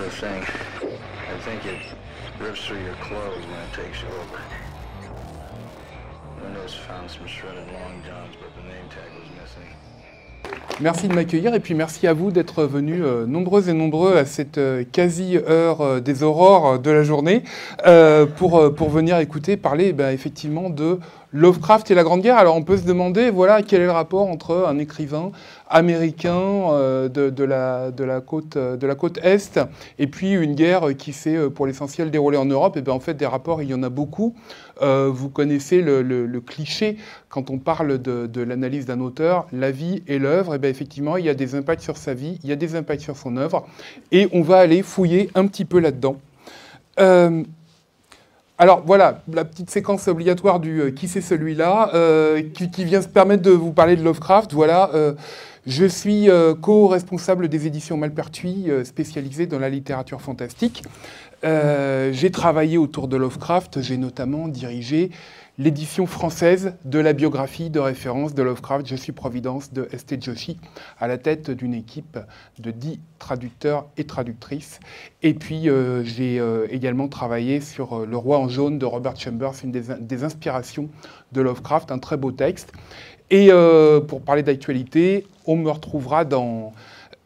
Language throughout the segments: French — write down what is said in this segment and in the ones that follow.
other thing. I think it rips through your clothes when it takes you over. Windows found some shredded long johns, but the name tag was missing. Merci de m'accueillir et puis merci à vous d'être venus nombreuses et nombreux à cette quasi-heure des aurores de la journée pour venir écouter parler effectivement de Lovecraft et la Grande Guerre. Alors on peut se demander voilà, quel est le rapport entre un écrivain américain de la côte Est et puis une guerre qui s'est pour l'essentiel déroulée en Europe. Et bien en fait des rapports il y en a beaucoup. Vous connaissez le cliché quand on parle de l'analyse d'un auteur, la vie et l'œuvre. Et bien effectivement il y a des impacts sur sa vie, il y a des impacts sur son œuvre et on va aller fouiller un petit peu là-dedans. Alors voilà, la petite séquence obligatoire du qui c'est celui-là, qui vient se permettre de vous parler de Lovecraft. Voilà, je suis co-responsable des éditions Malpertuis, spécialisées dans la littérature fantastique. J'ai travaillé autour de Lovecraft, j'ai notamment dirigé l'édition française de la biographie de référence de Lovecraft. Je suis Providence de S.T. Joshi, à la tête d'une équipe de 10 traducteurs et traductrices. Et puis, j'ai également travaillé sur Le Roi en jaune de Robert Chambers, une des inspirations de Lovecraft, un très beau texte. Et pour parler d'actualité, on me retrouvera dans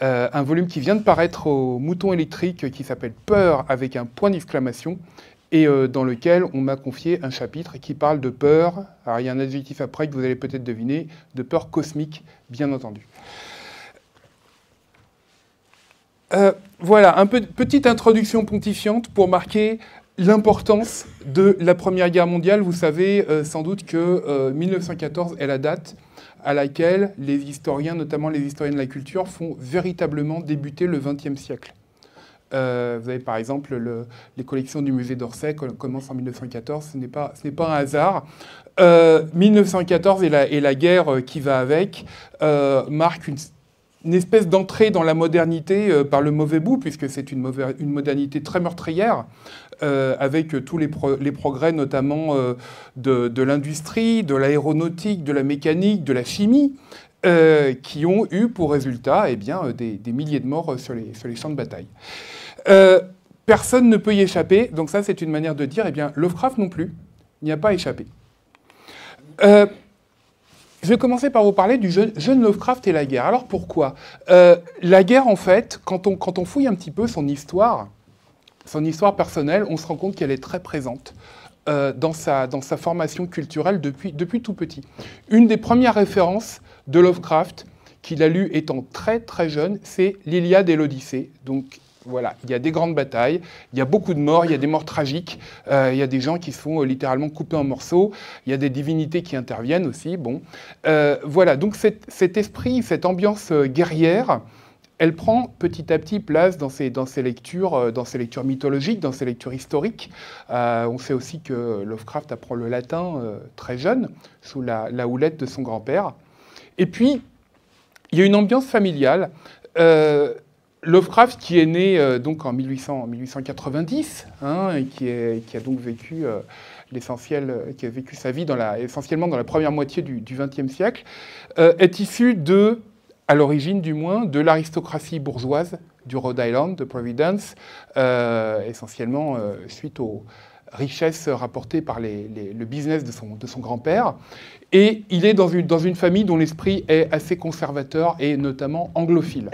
un volume qui vient de paraître au Mouton électrique qui s'appelle Peur avec un point d'exclamation, et dans lequel on m'a confié un chapitre qui parle de peur. Alors il y a un adjectif après que vous allez peut-être deviner, de peur cosmique, bien entendu. Voilà, petite introduction pontifiante pour marquer l'importance de la Première Guerre mondiale. Vous savez sans doute que 1914 est la date à laquelle les historiens, notamment les historiens de la culture, font véritablement débuter le XXe siècle. Vous avez par exemple les collections du musée d'Orsay commencent en 1914, ce n'est pas un hasard. 1914 et la guerre qui va avec marque une espèce d'entrée dans la modernité par le mauvais bout, puisque c'est une modernité très meurtrière, avec tous les progrès notamment de l'industrie, de l'aéronautique, de la mécanique, de la chimie, qui ont eu pour résultat des milliers de morts sur les champs de bataille. Personne ne peut y échapper, donc ça c'est une manière de dire, Lovecraft non plus, n'y a pas échappé. Je vais commencer par vous parler du jeune Lovecraft et la guerre. Alors pourquoi la guerre, en fait, quand on fouille un petit peu son histoire personnelle, on se rend compte qu'elle est très présente dans sa formation culturelle depuis tout petit. Une des premières références de Lovecraft qu'il a lu étant très très jeune, c'est l'Iliade et l'Odyssée. Donc voilà, il y a des grandes batailles, il y a beaucoup de morts, il y a des morts tragiques, il y a des gens qui se font littéralement couper en morceaux, il y a des divinités qui interviennent aussi. Bon, voilà, donc cet esprit, cette ambiance guerrière, elle prend petit à petit place dans ces lectures mythologiques, dans ces lectures historiques. On sait aussi que Lovecraft apprend le latin très jeune, sous la houlette de son grand-père. Et puis, il y a une ambiance familiale. Lovecraft, qui est né donc en 1890, et qui a donc vécu qui a vécu sa vie essentiellement dans la première moitié du XXe siècle, est issu à l'origine du moins, de l'aristocratie bourgeoise du Rhode Island, de Providence, essentiellement suite aux richesses rapportées par le business de son grand-père. Et il est dans une famille dont l'esprit est assez conservateur et notamment anglophile.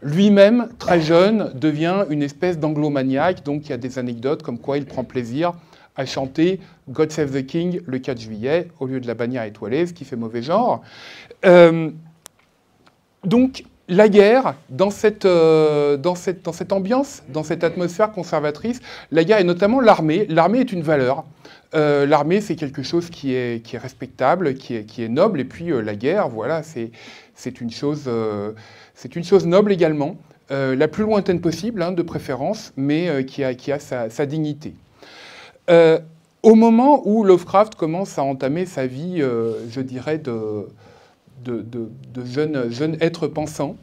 Lui-même, très jeune, devient une espèce d'anglomaniaque, donc il y a des anecdotes comme quoi il prend plaisir à chanter « God Save the King » le 4 juillet, au lieu de la bannière étoilée, ce qui fait mauvais genre. Donc, la guerre, dans cette ambiance, dans cette atmosphère conservatrice, la guerre et notamment l'armée. L'armée est une valeur. L'armée, c'est quelque chose qui est respectable, qui est noble. Et puis, la guerre, voilà, c'est une chose noble également, la plus lointaine possible, de préférence, mais qui a sa dignité. Au moment où Lovecraft commence à entamer sa vie, je dirais, de jeune être pensant,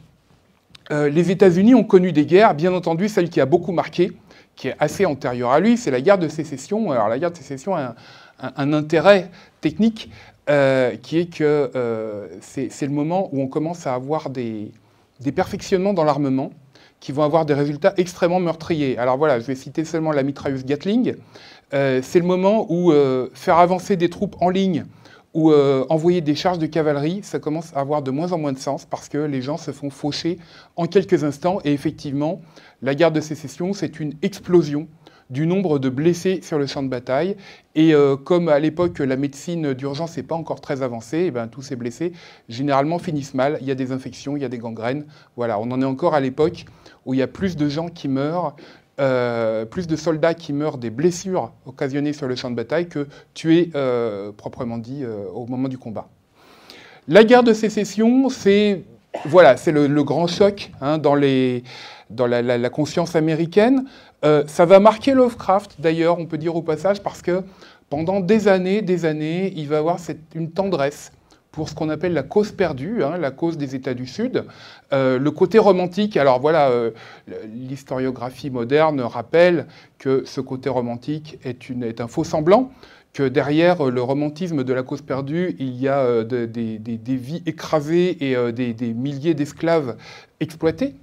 les États-Unis ont connu des guerres, bien entendu, celle qui a beaucoup marqué, qui est assez antérieure à lui, c'est la guerre de sécession. Alors la guerre de sécession a un intérêt technique qui est que c'est le moment où on commence à avoir des perfectionnements dans l'armement qui vont avoir des résultats extrêmement meurtriers. Alors voilà, je vais citer seulement la mitrailleuse Gatling. C'est le moment où faire avancer des troupes en ligne ou envoyer des charges de cavalerie, ça commence à avoir de moins en moins de sens parce que les gens se font faucher en quelques instants. Et effectivement, la guerre de sécession, c'est une explosion du nombre de blessés sur le champ de bataille. Et comme à l'époque, la médecine d'urgence n'est pas encore très avancée, et ben, tous ces blessés, généralement, finissent mal. Il y a des infections, il y a des gangrènes. Voilà, on en est encore à l'époque où il y a plus de gens qui meurent, plus de soldats qui meurent des blessures occasionnées sur le champ de bataille que tués, proprement dit, au moment du combat. La guerre de sécession, c'est voilà, le grand choc dans la conscience américaine. Ça va marquer Lovecraft, d'ailleurs, on peut dire au passage, parce que pendant des années, il va avoir une tendresse pour ce qu'on appelle la cause perdue, la cause des États du Sud. Le côté romantique, alors voilà, l'historiographie moderne rappelle que ce côté romantique est un faux semblant, que derrière le romantisme de la cause perdue, il y a des vies écrasées et des milliers d'esclaves exploités.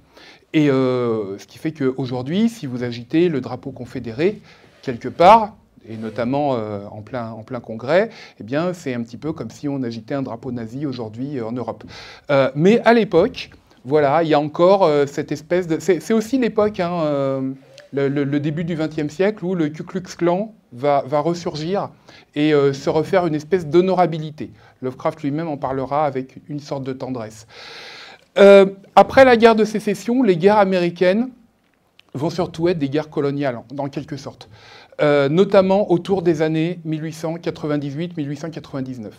Et ce qui fait qu'aujourd'hui, si vous agitez le drapeau confédéré quelque part, et notamment en plein congrès, eh bien, c'est un petit peu comme si on agitait un drapeau nazi aujourd'hui en Europe. Mais à l'époque, voilà, il y a encore cette espèce de... C'est aussi l'époque, le début du XXe siècle, où le Ku Klux Klan va ressurgir et se refaire une espèce d'honorabilité. Lovecraft lui-même en parlera avec une sorte de tendresse. Après la guerre de sécession, les guerres américaines vont surtout être des guerres coloniales, en quelque sorte. Notamment autour des années 1898-1899.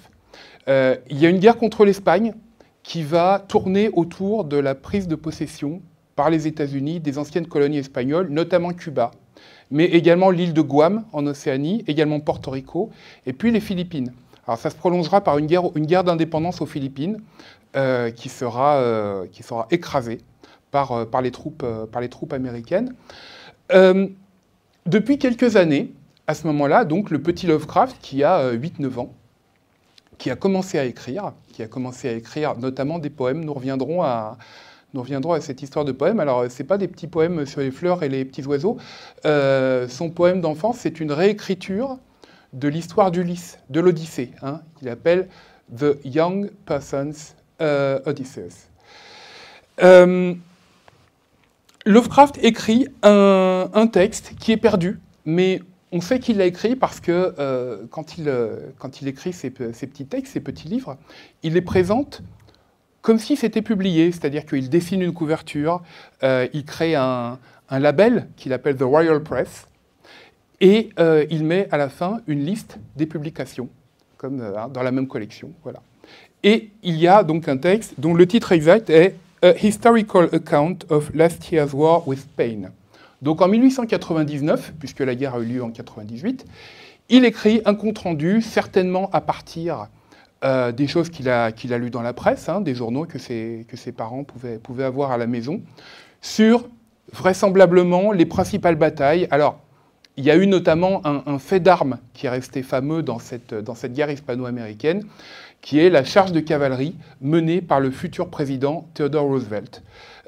Il y a une guerre contre l'Espagne qui va tourner autour de la prise de possession par les États-Unis des anciennes colonies espagnoles, notamment Cuba, mais également l'île de Guam en Océanie, également Porto Rico, et puis les Philippines. Alors ça se prolongera par une guerre d'indépendance aux Philippines qui sera écrasée par les troupes américaines. Depuis quelques années, à ce moment-là, donc le petit Lovecraft, qui a 8-9 ans, qui a commencé à écrire notamment des poèmes. Nous reviendrons à cette histoire de poèmes. Alors, ce n'est pas des petits poèmes sur les fleurs et les petits oiseaux. Son poème d'enfance, c'est une réécriture de l'histoire d'Ulysse, de l'Odyssée, qu'il appelle « The Young Person's Odysseus ». Lovecraft écrit un texte qui est perdu, mais on sait qu'il l'a écrit parce que quand il écrit ces petits textes, ces petits livres, il les présente comme si c'était publié, c'est-à-dire qu'il dessine une couverture, il crée un label qu'il appelle The Royal Press, et il met à la fin une liste des publications, comme dans la même collection. Voilà. Et il y a donc un texte dont le titre exact est A Historical Account of Last Year's War with Spain. Donc en 1899, puisque la guerre a eu lieu en 98, il écrit un compte-rendu, certainement à partir des choses qu'il a lues dans la presse, des journaux que ses parents pouvaient avoir à la maison, sur vraisemblablement les principales batailles. Alors, il y a eu notamment un fait d'armes qui est resté fameux dans cette guerre hispano-américaine, qui est la charge de cavalerie menée par le futur président Theodore Roosevelt,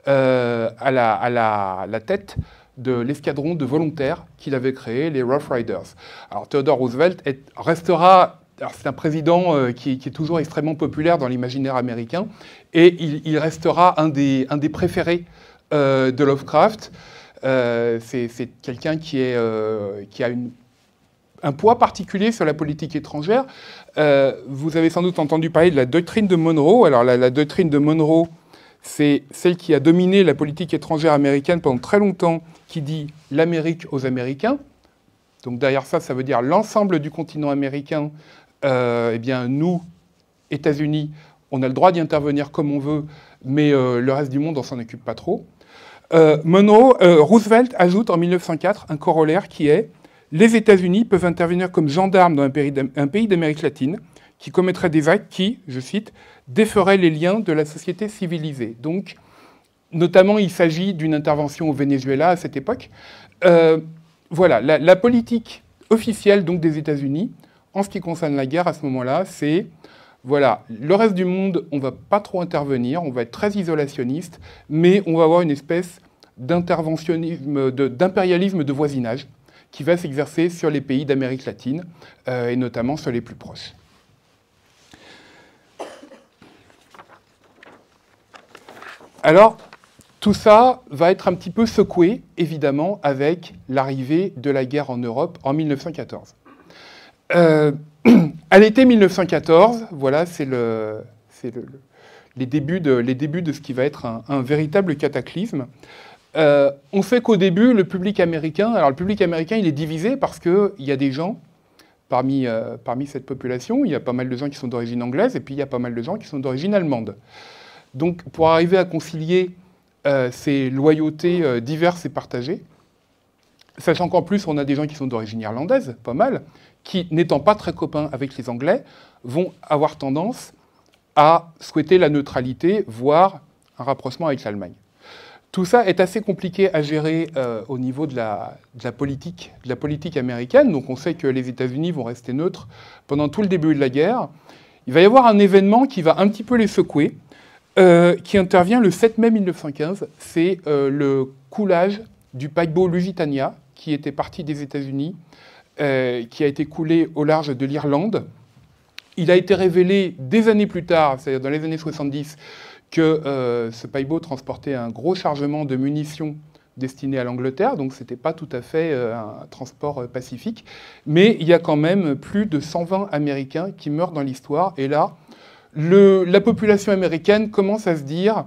à la tête de l'escadron de volontaires qu'il avait créé, les Rough Riders. Alors Theodore Roosevelt restera... c'est un président qui est toujours extrêmement populaire dans l'imaginaire américain, et il restera un des préférés de Lovecraft. C'est quelqu'un qui a un poids particulier sur la politique étrangère. Vous avez sans doute entendu parler de la doctrine de Monroe. Alors la doctrine de Monroe, c'est celle qui a dominé la politique étrangère américaine pendant très longtemps, qui dit « l'Amérique aux Américains ». Donc derrière ça, ça veut dire l'ensemble du continent américain. Eh bien, nous, États-Unis, on a le droit d'y intervenir comme on veut, mais le reste du monde, on s'en occupe pas trop. Roosevelt ajoute en 1904 un corollaire qui est « Les États-Unis peuvent intervenir comme gendarmes dans un pays d'Amérique latine qui commettrait des actes qui, je cite, déferaient les liens de la société civilisée ». Donc, notamment, il s'agit d'une intervention au Venezuela à cette époque. Voilà, la politique officielle donc, des États-Unis, en ce qui concerne la guerre à ce moment-là, c'est, voilà, le reste du monde, on ne va pas trop intervenir, on va être très isolationniste, mais on va avoir une espèce d'interventionnisme, d'impérialisme de voisinage qui va s'exercer sur les pays d'Amérique latine, et notamment sur les plus proches. Alors, tout ça va être un petit peu secoué, évidemment, avec l'arrivée de la guerre en Europe en 1914. À l'été 1914, voilà, c'est les débuts de ce qui va être un véritable cataclysme. On sait qu'au début, le public américain, il est divisé parce qu'il y a des gens, parmi cette population, il y a pas mal de gens qui sont d'origine anglaise, et puis il y a pas mal de gens qui sont d'origine allemande. Donc, pour arriver à concilier ces loyautés diverses et partagées, sachant qu'en plus, on a des gens qui sont d'origine irlandaise, pas mal, qui, n'étant pas très copains avec les Anglais, vont avoir tendance à souhaiter la neutralité, voire un rapprochement avec l'Allemagne. Tout ça est assez compliqué à gérer au niveau de la politique américaine. Donc on sait que les États-Unis vont rester neutres pendant tout le début de la guerre. Il va y avoir un événement qui va un petit peu les secouer, qui intervient le 7 mai 1915. C'est le coulage du paquebot Lusitania, qui était parti des États-Unis, qui a été coulé au large de l'Irlande. Il a été révélé des années plus tard, c'est-à-dire dans les années 70, que ce paquebot transportait un gros chargement de munitions destiné à l'Angleterre, donc ce n'était pas tout à fait un transport pacifique. Mais il y a quand même plus de 120 Américains qui meurent dans l'histoire. Et là, la population américaine commence à se dire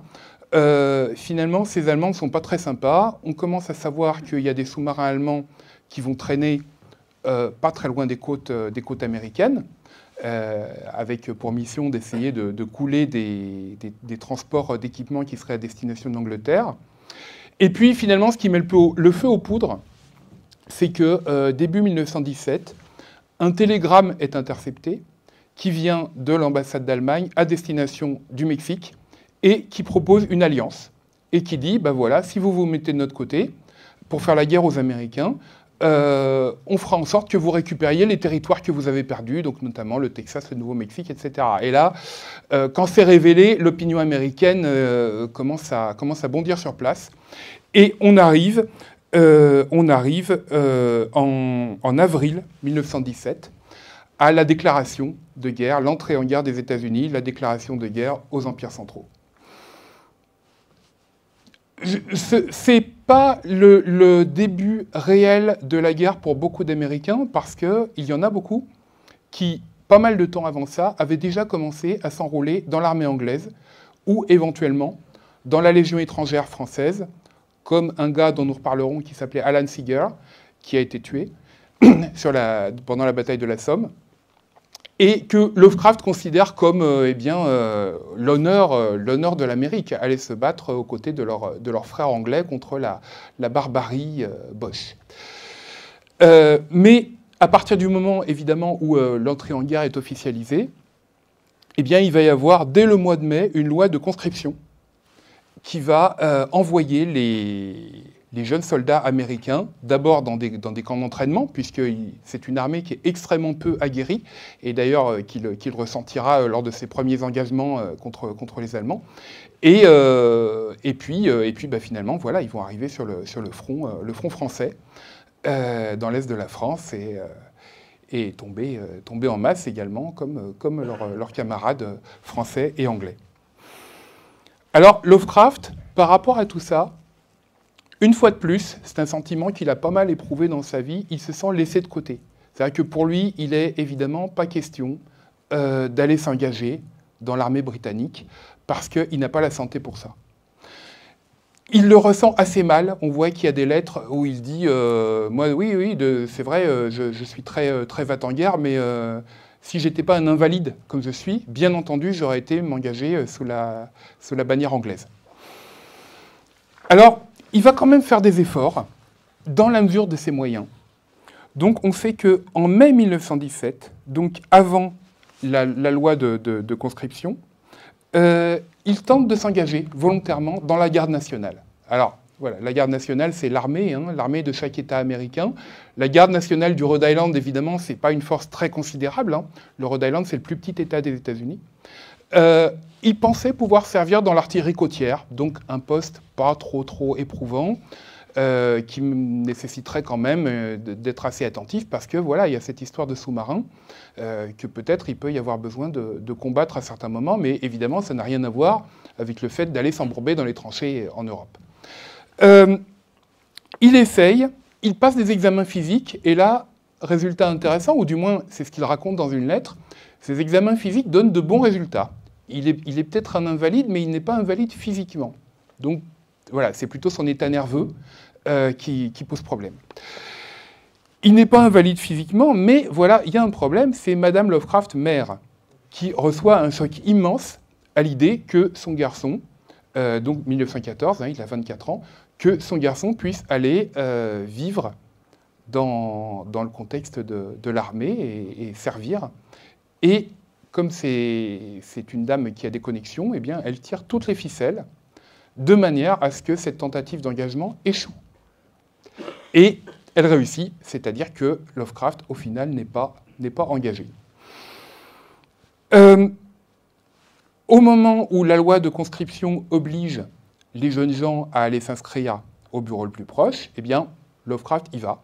finalement, ces Allemands ne sont pas très sympas. On commence à savoir qu'il y a des sous-marins allemands qui vont traîner pas très loin des côtes américaines, avec pour mission d'essayer de couler des transports d'équipements qui seraient à destination de l'Angleterre. Et puis finalement, ce qui met le feu aux poudres, c'est que début 1917, un télégramme est intercepté qui vient de l'ambassade d'Allemagne à destination du Mexique et qui propose une alliance et qui dit, ben voilà, si vous vous mettez de notre côté pour faire la guerre aux Américains, on fera en sorte que vous récupériez les territoires que vous avez perdus, donc notamment le Texas, le Nouveau-Mexique, etc. Et là, quand c'est révélé, l'opinion américaine commence à bondir sur place. Et on arrive en avril 1917 à la déclaration de guerre, l'entrée en guerre des États-Unis, la déclaration de guerre aux empires centraux. C'est pas le début réel de la guerre pour beaucoup d'Américains, parce qu'il y en a beaucoup qui, pas mal de temps avant ça, avaient déjà commencé à s'enrôler dans l'armée anglaise ou éventuellement dans la Légion étrangère française, comme un gars dont nous reparlerons qui s'appelait Alan Seeger, qui a été tué pendant la bataille de la Somme, et que Lovecraft considère comme l'honneur de l'Amérique, aller se battre aux côtés de leurs frères anglais contre la barbarie Boche. Mais à partir du moment, évidemment, où l'entrée en guerre est officialisée, eh bien, il va y avoir, dès le mois de mai, une loi de conscription qui va envoyer les jeunes soldats américains, d'abord dans des camps d'entraînement, puisque c'est une armée qui est extrêmement peu aguerrie, et d'ailleurs qu'il ressentira lors de ses premiers engagements contre les Allemands. Et puis finalement, voilà, ils vont arriver sur le front français, dans l'est de la France, et tomber en masse également, comme leurs camarades français et anglais. Alors, Lovecraft, par rapport à tout ça, une fois de plus, c'est un sentiment qu'il a pas mal éprouvé dans sa vie, il se sent laissé de côté. C'est-à-dire que pour lui, il n'est évidemment pas question d'aller s'engager dans l'armée britannique, parce qu'il n'a pas la santé pour ça. Il le ressent assez mal. On voit qu'il y a des lettres où il dit moi, oui, c'est vrai, je suis très, très va-t-en-guerre, mais si j'étais pas un invalide comme je suis, bien entendu, j'aurais été m'engager sous la bannière anglaise. Alors, il va quand même faire des efforts dans la mesure de ses moyens. Donc, on sait qu'en mai 1917, donc avant la loi de conscription, il tente de s'engager volontairement dans la garde nationale. Alors, voilà, la garde nationale, c'est l'armée, l'armée de chaque État américain. La garde nationale du Rhode Island, évidemment, ce n'est pas une force très considérable. Le Rhode Island, c'est le plus petit État des États-Unis. Il pensait pouvoir servir dans l'artillerie côtière, donc un poste pas trop éprouvant, qui nécessiterait quand même d'être assez attentif, parce que voilà, il y a cette histoire de sous-marin, que peut-être il peut y avoir besoin de combattre à certains moments, mais évidemment, ça n'a rien à voir avec le fait d'aller s'embourber dans les tranchées en Europe. Il essaye, il passe des examens physiques, et là, résultat intéressant, ou du moins c'est ce qu'il raconte dans une lettre, ces examens physiques donnent de bons résultats. Il est peut-être un invalide, mais il n'est pas invalide physiquement. Donc voilà, c'est plutôt son état nerveux qui pose problème. Il n'est pas invalide physiquement, mais voilà, il y a un problème, c'est Madame Lovecraft, mère, qui reçoit un choc immense à l'idée que son garçon, donc 1914, il a 24 ans, que son garçon puisse aller vivre dans le contexte de l'armée et servir. Et comme c'est une dame qui a des connexions, eh bien, elle tire toutes les ficelles de manière à ce que cette tentative d'engagement échoue. Et elle réussit, c'est-à-dire que Lovecraft, au final, n'est pas engagé. Au moment où la loi de conscription oblige les jeunes gens à aller s'inscrire au bureau le plus proche, eh bien, Lovecraft y va,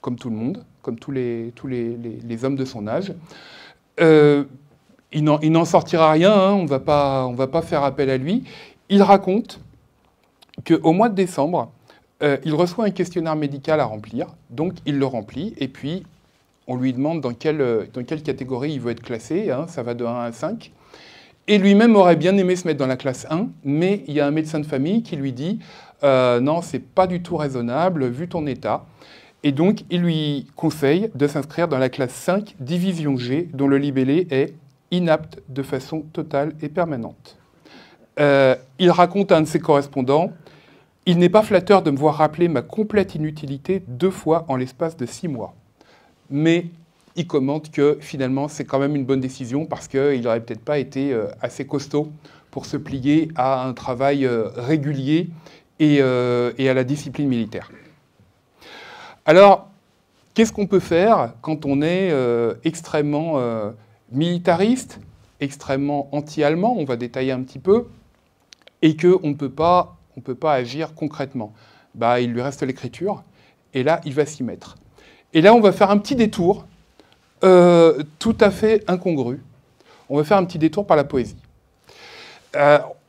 comme tout le monde, comme tous les hommes de son âge. Il n'en sortira rien, hein, on va pas faire appel à lui. Il raconte qu'au mois de décembre, il reçoit un questionnaire médical à remplir, donc il le remplit, et puis on lui demande dans quelle catégorie il veut être classé, hein, ça va de 1 à 5. Et lui-même aurait bien aimé se mettre dans la classe 1, mais il y a un médecin de famille qui lui dit « Non, c'est pas du tout raisonnable, vu ton état ». Et donc, il lui conseille de s'inscrire dans la classe 5, division G, dont le libellé est « inapte de façon totale et permanente ». Il raconte à un de ses correspondants « Il n'est pas flatteur de me voir rappeler ma complète inutilité 2 fois en l'espace de 6 mois. » Mais il commente que finalement, c'est quand même une bonne décision parce qu'il n'aurait peut-être pas été assez costaud pour se plier à un travail régulier et à la discipline militaire. Alors, qu'est-ce qu'on peut faire quand on est extrêmement militariste, extrêmement anti-allemand, on va détailler un petit peu, et qu'on ne peut pas agir concrètement? Bah, il lui reste l'écriture, et là, il va s'y mettre. Et là, on va faire un petit détour, tout à fait incongru. On va faire un petit détour par la poésie.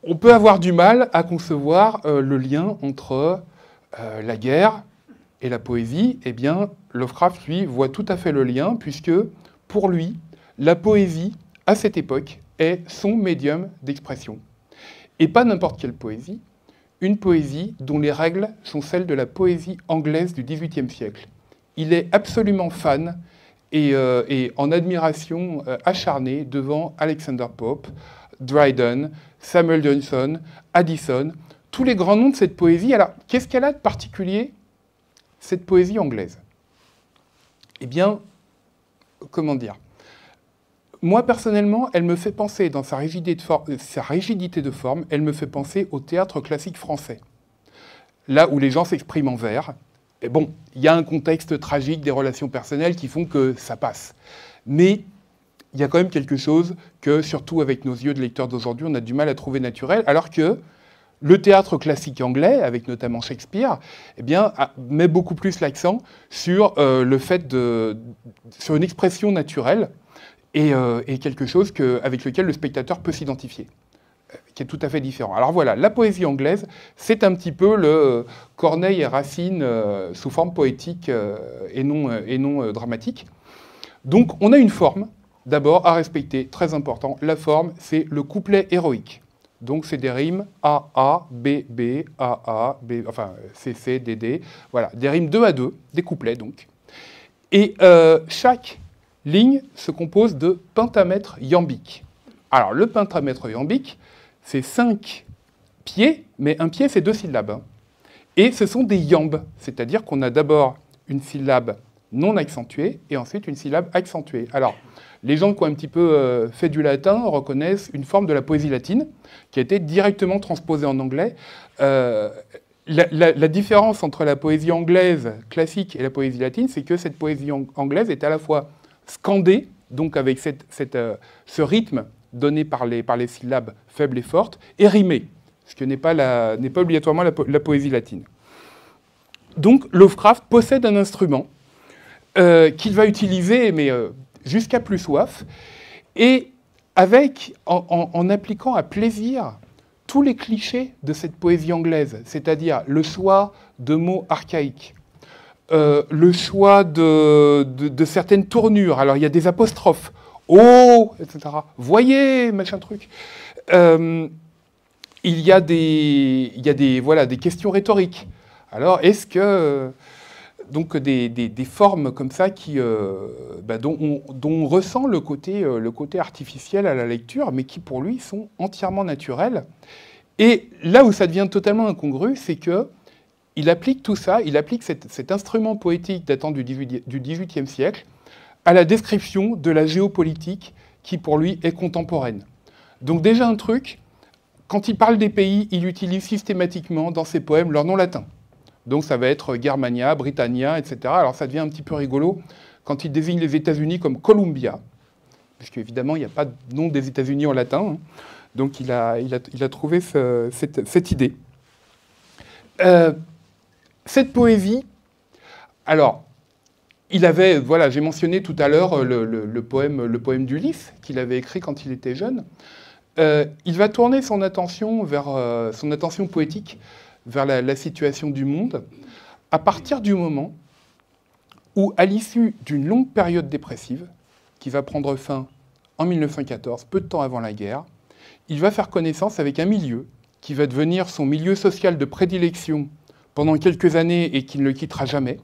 On peut avoir du mal à concevoir le lien entre la guerre et la poésie. Eh bien, Lovecraft, lui, voit tout à fait le lien, puisque, pour lui, la poésie, à cette époque, est son médium d'expression. Et pas n'importe quelle poésie, une poésie dont les règles sont celles de la poésie anglaise du XVIIIe siècle. Il est absolument fan et en admiration acharnée devant Alexander Pope, Dryden, Samuel Johnson, Addison, tous les grands noms de cette poésie. Alors, qu'est-ce qu'elle a de particulier, cette poésie anglaise? Eh bien, comment dire? Moi, personnellement, elle me fait penser, dans sa rigidité de forme, elle me fait penser au théâtre classique français. Là où les gens s'expriment en vers. Et bon, il y a un contexte tragique des relations personnelles qui font que ça passe. Mais il y a quand même quelque chose que, surtout avec nos yeux de lecteurs d'aujourd'hui, on a du mal à trouver naturel, alors que le théâtre classique anglais, avec notamment Shakespeare, eh bien, met beaucoup plus l'accent sur le fait sur une expression naturelle et quelque chose avec lequel le spectateur peut s'identifier, qui est tout à fait différent. Alors voilà, la poésie anglaise, c'est un petit peu le Corneille et Racine sous forme poétique et non dramatique. Donc on a une forme, d'abord, à respecter, très important. La forme, c'est le couplet héroïque. Donc c'est des rimes A, B, B, A, B, enfin C, D, D. Voilà, des rimes 2 à 2, des couplets donc. Et chaque ligne se compose de pentamètres iambiques. Alors le pentamètre iambique, c'est 5 pieds, mais un pied, c'est 2 syllabes. Hein. Et ce sont des iambes, c'est-à-dire qu'on a d'abord une syllabe non accentuée et ensuite une syllabe accentuée. Alors, les gens qui ont un petit peu fait du latin reconnaissent une forme de la poésie latine qui a été directement transposée en anglais. La différence entre la poésie anglaise classique et la poésie latine, c'est que cette poésie anglaise est à la fois scandée, donc avec ce rythme donné par les syllabes faibles et fortes, et rimé, ce qui n'est pas obligatoirement la poésie latine. Donc Lovecraft possède un instrument qu'il va utiliser, mais jusqu'à plus soif, et en appliquant à plaisir tous les clichés de cette poésie anglaise, c'est-à-dire le choix de mots archaïques, le choix de certaines tournures. Alors il y a des apostrophes, oh, etc. Voyez, machin truc. Il y a des questions rhétoriques. Alors est-ce que donc des formes comme ça dont on ressent le côté artificiel à la lecture, mais qui pour lui sont entièrement naturels. Et là où ça devient totalement incongru, c'est que il applique tout ça, il applique cet instrument poétique datant du XVIIIe siècle à la description de la géopolitique qui pour lui est contemporaine. Donc déjà un truc, quand il parle des pays, il utilise systématiquement dans ses poèmes leur nom latin. Donc ça va être Germania, Britannia, etc. Alors ça devient un petit peu rigolo quand il désigne les États-Unis comme Columbia, puisque évidemment il n'y a pas de nom des États-Unis en latin. Hein. Donc il a trouvé cette idée. Cette poésie, alors il avait, voilà, j'ai mentionné tout à l'heure le poème d'Ulysse qu'il avait écrit quand il était jeune. Il va tourner son attention poétique vers la situation du monde, à partir du moment où, à l'issue d'une longue période dépressive, qui va prendre fin en 1914, peu de temps avant la guerre, il va faire connaissance avec un milieu qui va devenir son milieu social de prédilection pendant quelques années et qui ne le quittera jamais,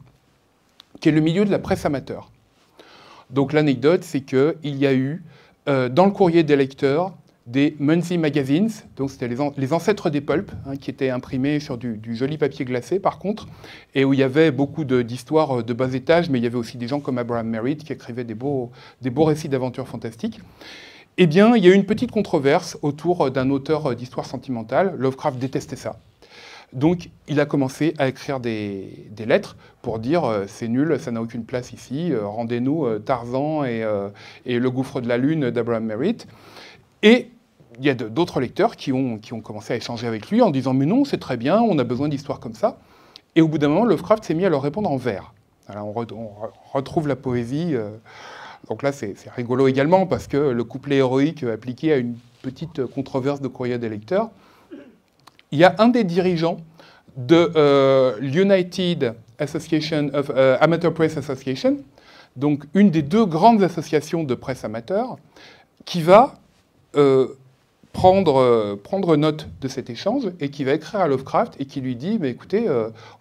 qui est le milieu de la presse amateur. Donc l'anecdote, c'est qu'il y a eu, dans le courrier des lecteurs, des monthly magazines, donc c'était les ancêtres des pulps, hein, qui étaient imprimés sur du joli papier glacé par contre, et où il y avait beaucoup d'histoires de bas étage, mais il y avait aussi des gens comme Abraham Merritt qui écrivaient des beaux récits d'aventures fantastiques. Eh bien, il y a eu une petite controverse autour d'un auteur d'histoire sentimentale. Lovecraft détestait ça. Donc, il a commencé à écrire des lettres pour dire « c'est nul, ça n'a aucune place ici, rendez-nous Tarzan et le gouffre de la lune d'Abraham Merritt ». Et il y a d'autres lecteurs qui ont commencé à échanger avec lui en disant « mais non, c'est très bien, on a besoin d'histoires comme ça ». Et au bout d'un moment, Lovecraft s'est mis à leur répondre en vers. Alors, on retrouve la poésie. Donc là, c'est rigolo également, parce que le couplet héroïque appliqué à une petite controverse de courrier des lecteurs. Il y a un des dirigeants de l'United Association of Amateur Press Association, donc une des deux grandes associations de presse amateur, qui va prendre note de cet échange et qui va écrire à Lovecraft et qui lui dit « écoutez,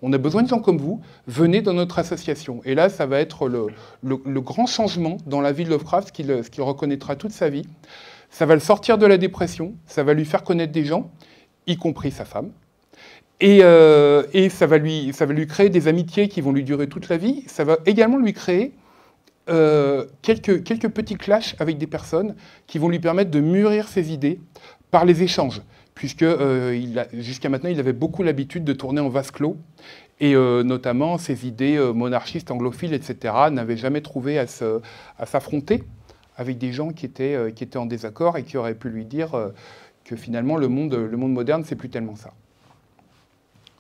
on a besoin de gens comme vous, venez dans notre association ». Et là, ça va être le grand changement dans la vie de Lovecraft, ce qu'il reconnaîtra toute sa vie. Ça va le sortir de la dépression, ça va lui faire connaître des gens, y compris sa femme. Et ça va lui créer des amitiés qui vont lui durer toute la vie. Ça va également lui créer quelques petits clashs avec des personnes qui vont lui permettre de mûrir ses idées par les échanges, puisque jusqu'à maintenant, il avait beaucoup l'habitude de tourner en vase clos, et notamment ses idées monarchistes, anglophiles, etc., n'avaient jamais trouvé à s'affronter avec des gens qui étaient en désaccord et qui auraient pu lui dire que finalement, le monde moderne, c'est plus tellement ça.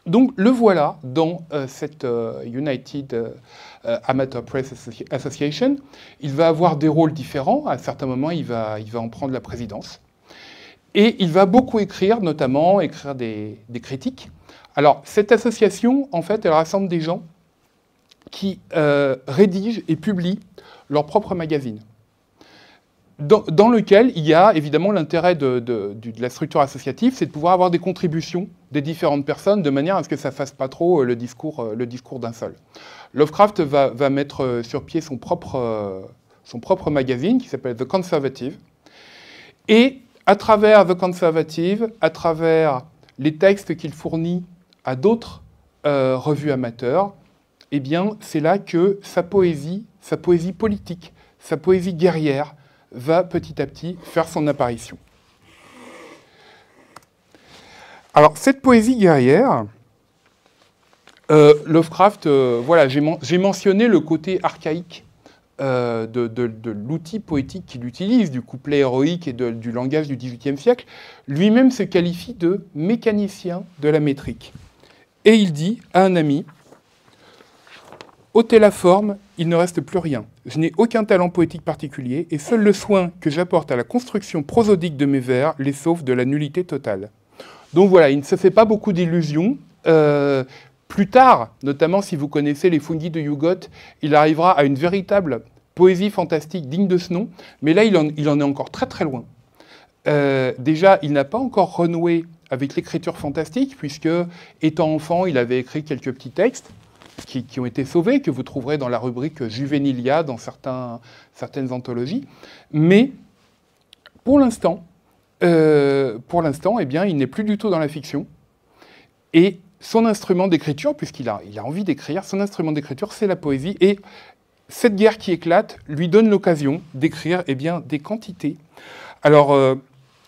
Donc le voilà dans cette United Amateur Press Association. Il va avoir des rôles différents. À certains moments, il va en prendre la présidence. Et il va beaucoup écrire, notamment écrire des critiques. Alors cette association, en fait, elle rassemble des gens qui rédigent et publient leur propre magazine, dans lequel il y a évidemment l'intérêt de la structure associative, c'est de pouvoir avoir des contributions des différentes personnes de manière à ce que ça ne fasse pas trop le discours d'un seul. Lovecraft va mettre sur pied son propre magazine qui s'appelle The Conservative. Et à travers The Conservative, à travers les textes qu'il fournit à d'autres revues amateurs, eh bien, c'est là que sa poésie politique, sa poésie guerrière, va petit à petit faire son apparition. Alors, cette poésie guerrière, Lovecraft, voilà, j'ai mentionné le côté archaïque de l'outil poétique qu'il utilise, du couplet héroïque et du langage du XVIIIe siècle, lui-même se qualifie de mécanicien de la métrique. Et il dit à un ami, « ôtez la forme, il ne reste plus rien. Je n'ai aucun talent poétique particulier, et seul le soin que j'apporte à la construction prosodique de mes vers les sauve de la nullité totale. » Donc voilà, il ne se fait pas beaucoup d'illusions. Plus tard, notamment si vous connaissez les Fungi de Hugot, il arrivera à une véritable poésie fantastique digne de ce nom, mais là, il en est encore très très loin. Déjà, il n'a pas encore renoué avec l'écriture fantastique, puisque, étant enfant, il avait écrit quelques petits textes qui ont été sauvés, que vous trouverez dans la rubrique Juvenilia, dans certaines anthologies. Mais, pour l'instant, eh bien, il n'est plus du tout dans la fiction, et son instrument d'écriture, puisqu'il a envie d'écrire, son instrument d'écriture, c'est la poésie. Et cette guerre qui éclate lui donne l'occasion d'écrire des quantités. Alors,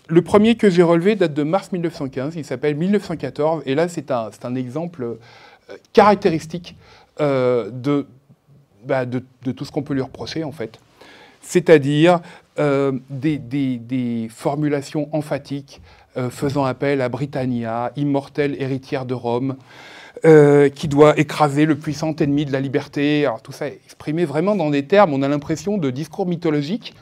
le premier que j'ai relevé date de mars 1915, il s'appelle 1914, et là, c'est un exemple caractéristique de tout ce qu'on peut lui reprocher, en fait. C'est-à-dire des formulations emphatiques, faisant appel à Britannia, immortelle héritière de Rome, qui doit écraser le puissant ennemi de la liberté. Alors tout ça est exprimé vraiment dans des termes, on a l'impression de discours mythologiques,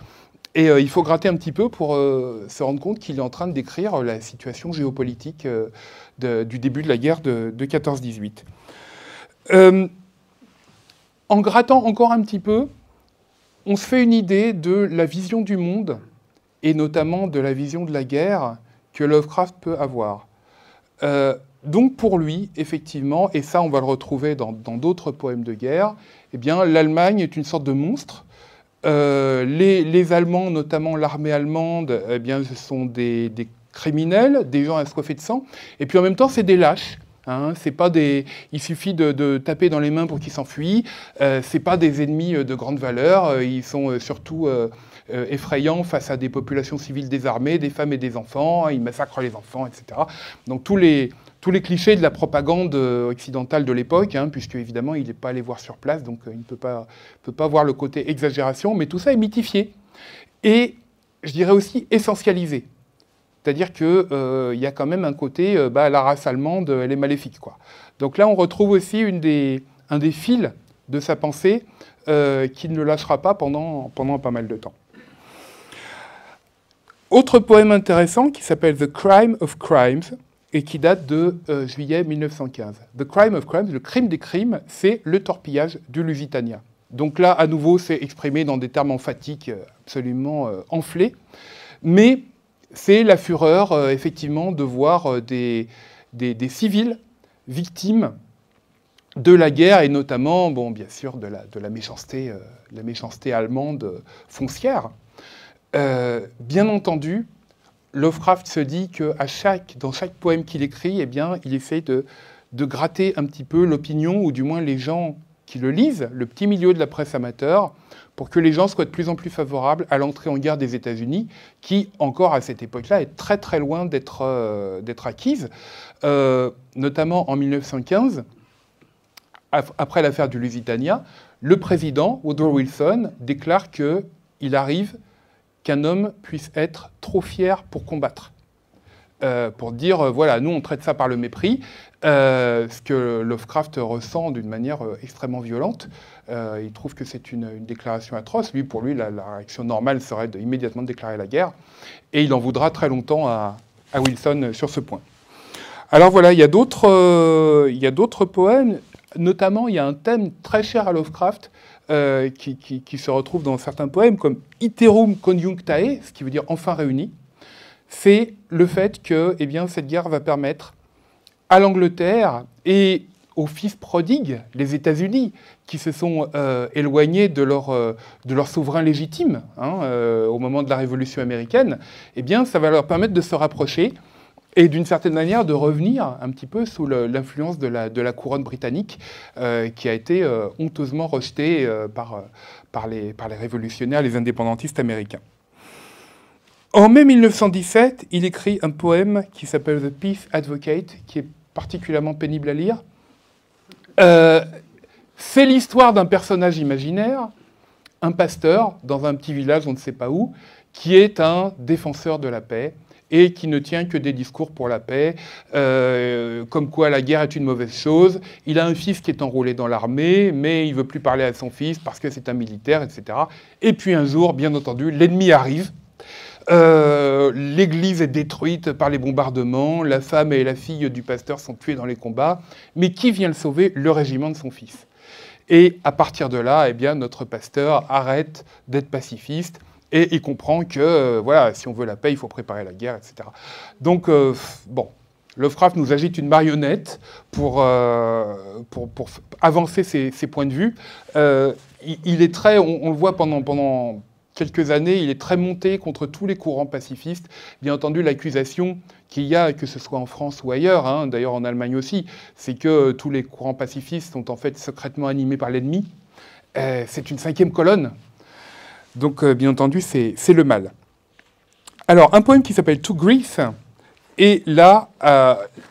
et il faut gratter un petit peu pour se rendre compte qu'il est en train de décrire la situation géopolitique du début de la guerre de 14-18. En grattant encore un petit peu, on se fait une idée de la vision du monde, et notamment de la vision de la guerre, que Lovecraft peut avoir. Donc pour lui, effectivement, et ça on va le retrouver dans d'autres poèmes de guerre, eh bien l'Allemagne est une sorte de monstre. Les Allemands, notamment l'armée allemande, eh bien ce sont des criminels, des gens assoiffés de sang, et puis en même temps c'est des lâches. Hein, c'est pas il suffit de taper dans les mains pour qu'ils s'enfuient. C'est pas des ennemis de grande valeur. Ils sont surtout effrayants face à des populations civiles désarmées, des femmes et des enfants. Ils massacrent les enfants, etc. Donc tous les clichés de la propagande occidentale de l'époque, hein, puisque évidemment il n'est pas allé voir sur place, donc il ne peut pas voir le côté exagération. Mais tout ça est mythifié et je dirais aussi essentialisé. C'est-à-dire qu'il y a quand même un côté, la race allemande, elle est maléfique, quoi. Donc là, on retrouve aussi un des fils de sa pensée qu'il ne lâchera pas pendant pas mal de temps. Autre poème intéressant qui s'appelle « The Crime of Crimes » et qui date de juillet 1915. « The Crime of Crimes », le crime des crimes, c'est le torpillage du Lusitania. Donc là, à nouveau, c'est exprimé dans des termes emphatiques absolument enflés, mais c'est la fureur, effectivement, de voir des civils victimes de la guerre, et notamment, bon, bien sûr, de la méchanceté allemande foncière. Bien entendu, Lovecraft se dit que dans chaque poème qu'il écrit, eh bien, il essaie de gratter un petit peu l'opinion, ou du moins les gens qui le lisent, le petit milieu de la presse amateur, pour que les gens soient de plus en plus favorables à l'entrée en guerre des États-Unis, qui, encore à cette époque-là, est très très loin d'être acquise. Notamment en 1915, après l'affaire du Lusitania, le président, Woodrow Wilson, déclare qu'il arrive qu'un homme puisse être trop fier pour combattre. Pour dire, voilà, nous on traite ça par le mépris, ce que Lovecraft ressent d'une manière extrêmement violente. Il trouve que c'est une déclaration atroce. Pour lui, la réaction normale serait immédiatement de déclarer la guerre. Et il en voudra très longtemps à Wilson sur ce point. Alors voilà, il y a d'autres poèmes. Notamment, il y a un thème très cher à Lovecraft qui se retrouve dans certains poèmes, comme « Iterum conjunctae », ce qui veut dire « enfin réunis ». C'est le fait que cette guerre va permettre à l'Angleterre et aux fils prodigues, les États-Unis, qui se sont éloignés de leur souverain légitime au moment de la Révolution américaine, ça va leur permettre de se rapprocher et d'une certaine manière de revenir un petit peu sous l'influence de la couronne britannique qui a été honteusement rejetée par les révolutionnaires, les indépendantistes américains. En mai 1917, il écrit un poème qui s'appelle « The Peace Advocate », qui est particulièrement pénible à lire. C'est l'histoire d'un personnage imaginaire un pasteur dans un petit village, on ne sait pas où, qui est un défenseur de la paix et qui ne tient que des discours pour la paix, comme quoi la guerre est une mauvaise chose. Il a un fils qui est enrôlé dans l'armée, mais il ne veut plus parler à son fils parce que c'est un militaire, etc. Et puis un jour, bien entendu, l'ennemi arrive. L'église est détruite par les bombardements, la femme et la fille du pasteur sont tuées dans les combats, mais qui vient le sauver? Le régiment de son fils. Et à partir de là, eh bien, notre pasteur arrête d'être pacifiste et il comprend que voilà, si on veut la paix, il faut préparer la guerre, etc. Donc, bon, Lovecraft nous agite une marionnette pour avancer ses points de vue. Il est très, on le voit pendant quelques années, il est très monté contre tous les courants pacifistes. Bien entendu, l'accusation qu'il y a, que ce soit en France ou ailleurs, hein, d'ailleurs en Allemagne aussi, c'est que tous les courants pacifistes sont en fait secrètement animés par l'ennemi. C'est une cinquième colonne. Donc, bien entendu, c'est le mal. Alors, un poème qui s'appelle To Greece, et là,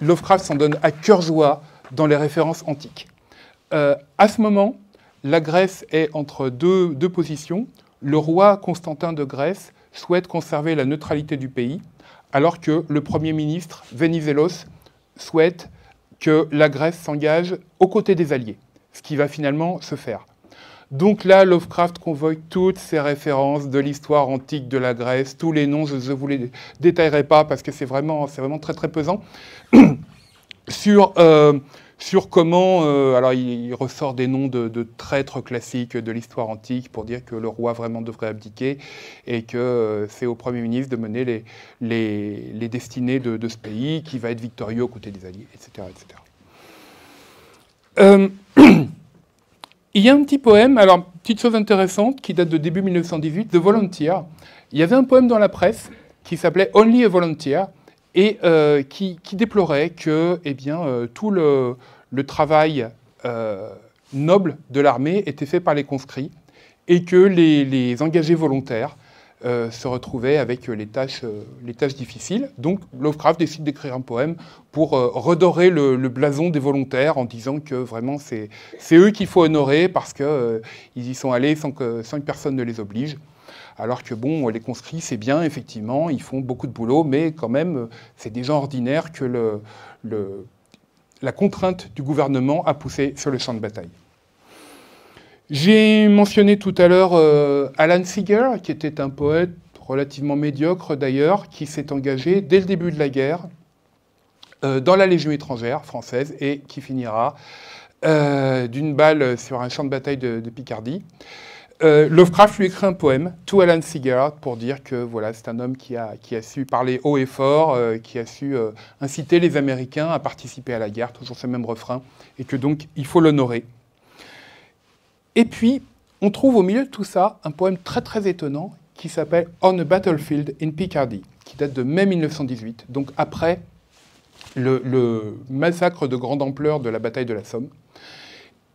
Lovecraft s'en donne à cœur joie dans les références antiques. À ce moment, la Grèce est entre deux positions. Le roi Constantin de Grèce souhaite conserver la neutralité du pays, alors que le Premier ministre Venizelos souhaite que la Grèce s'engage aux côtés des Alliés, ce qui va finalement se faire. Donc là, Lovecraft convoque toutes ces références de l'histoire antique de la Grèce, tous les noms, je ne vous les détaillerai pas parce que c'est vraiment très très pesant, sur comment, alors il ressort des noms de traîtres classiques de l'histoire antique pour dire que le roi vraiment devrait abdiquer et que c'est au Premier ministre de mener les destinées de ce pays qui va être victorieux aux côtés des Alliés, etc. Il y a un petit poème, alors petite chose intéressante qui date de début 1918, The Volunteer. Il y avait un poème dans la presse qui s'appelait Only a Volunteer et qui déplorait que tout le travail noble de l'armée était fait par les conscrits et que les engagés volontaires se retrouvaient avec les tâches difficiles. Donc Lovecraft décide d'écrire un poème pour redorer le blason des volontaires en disant que vraiment c'est eux qu'il faut honorer parce qu'ils y sont allés sans que personne ne les oblige. Alors que bon, les conscrits, c'est bien, effectivement, ils font beaucoup de boulot, mais quand même, c'est des gens ordinaires que la contrainte du gouvernement a poussé sur le champ de bataille. J'ai mentionné tout à l'heure Alan Seeger, qui était un poète relativement médiocre d'ailleurs, qui s'est engagé dès le début de la guerre dans la Légion étrangère française et qui finira d'une balle sur un champ de bataille de Picardie. Lovecraft lui écrit un poème, To Alan Seeger, pour dire que voilà, c'est un homme qui a su parler haut et fort, qui a su inciter les Américains à participer à la guerre, toujours ce même refrain, et que donc il faut l'honorer. Et puis, on trouve au milieu de tout ça un poème très très étonnant qui s'appelle On a Battlefield in Picardy, qui date de mai 1918, donc après le massacre de grande ampleur de la bataille de la Somme.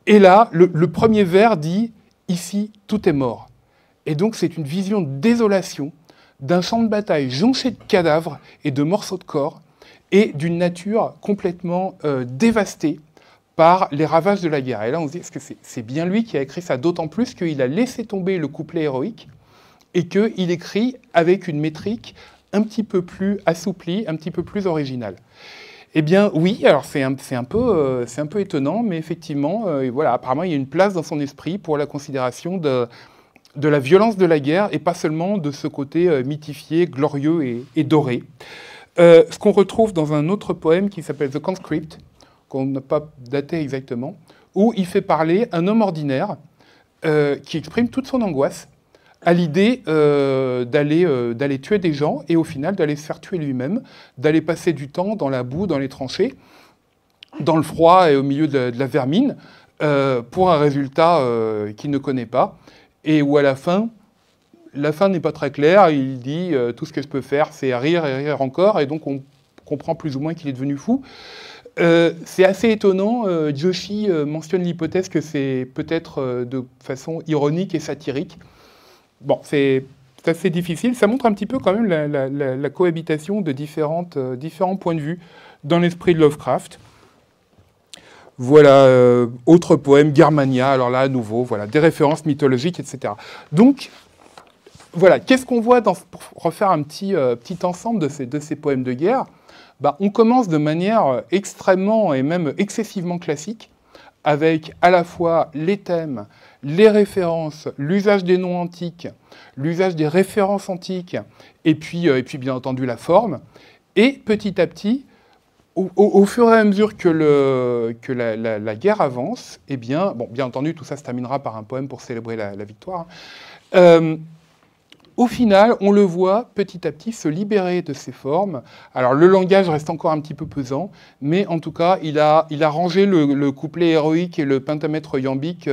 Et là, le premier vers dit « Ici, tout est mort ». Et donc c'est une vision de désolation d'un champ de bataille jonché de cadavres et de morceaux de corps et d'une nature complètement dévastée par les ravages de la guerre. Et là, on se dit, est-ce que c'est bien lui qui a écrit ça? D'autant plus qu'il a laissé tomber le couplet héroïque et qu'il écrit avec une métrique un petit peu plus assouplie, un petit peu plus originale. Eh bien, oui, alors c'est un peu étonnant, mais effectivement, voilà, apparemment, il y a une place dans son esprit pour la considération de la violence de la guerre et pas seulement de ce côté mythifié, glorieux et doré. Ce qu'on retrouve dans un autre poème qui s'appelle The Conscript, qu'on n'a pas daté exactement, où il fait parler un homme ordinaire qui exprime toute son angoisse à l'idée d'aller tuer des gens et au final d'aller se faire tuer lui-même, d'aller passer du temps dans la boue, dans les tranchées, dans le froid et au milieu de la vermine, pour un résultat qu'il ne connaît pas, et où à la fin n'est pas très claire, il dit tout ce que je peux faire c'est rire et rire encore, et donc on comprend plus ou moins qu'il est devenu fou. C'est assez étonnant, Joshi mentionne l'hypothèse que c'est peut-être de façon ironique et satirique. Bon, c'est assez difficile, ça montre un petit peu quand même la cohabitation de différents points de vue dans l'esprit de Lovecraft. Voilà, autre poème, Germania, alors là, à nouveau, voilà, des références mythologiques, etc. Donc, voilà, qu'est-ce qu'on voit pour refaire un petit ensemble de ces poèmes de guerre? On commence de manière extrêmement et même excessivement classique, avec à la fois les thèmes, les références, l'usage des noms antiques, l'usage des références antiques, et puis bien entendu la forme. Et petit à petit, au fur et à mesure que la guerre avance, eh bien, bon, bien entendu, tout ça se terminera par un poème pour célébrer la victoire. Au final, on le voit petit à petit se libérer de ces formes. Alors le langage reste encore un petit peu pesant, mais en tout cas, il a rangé le couplet héroïque et le pentamètre iambique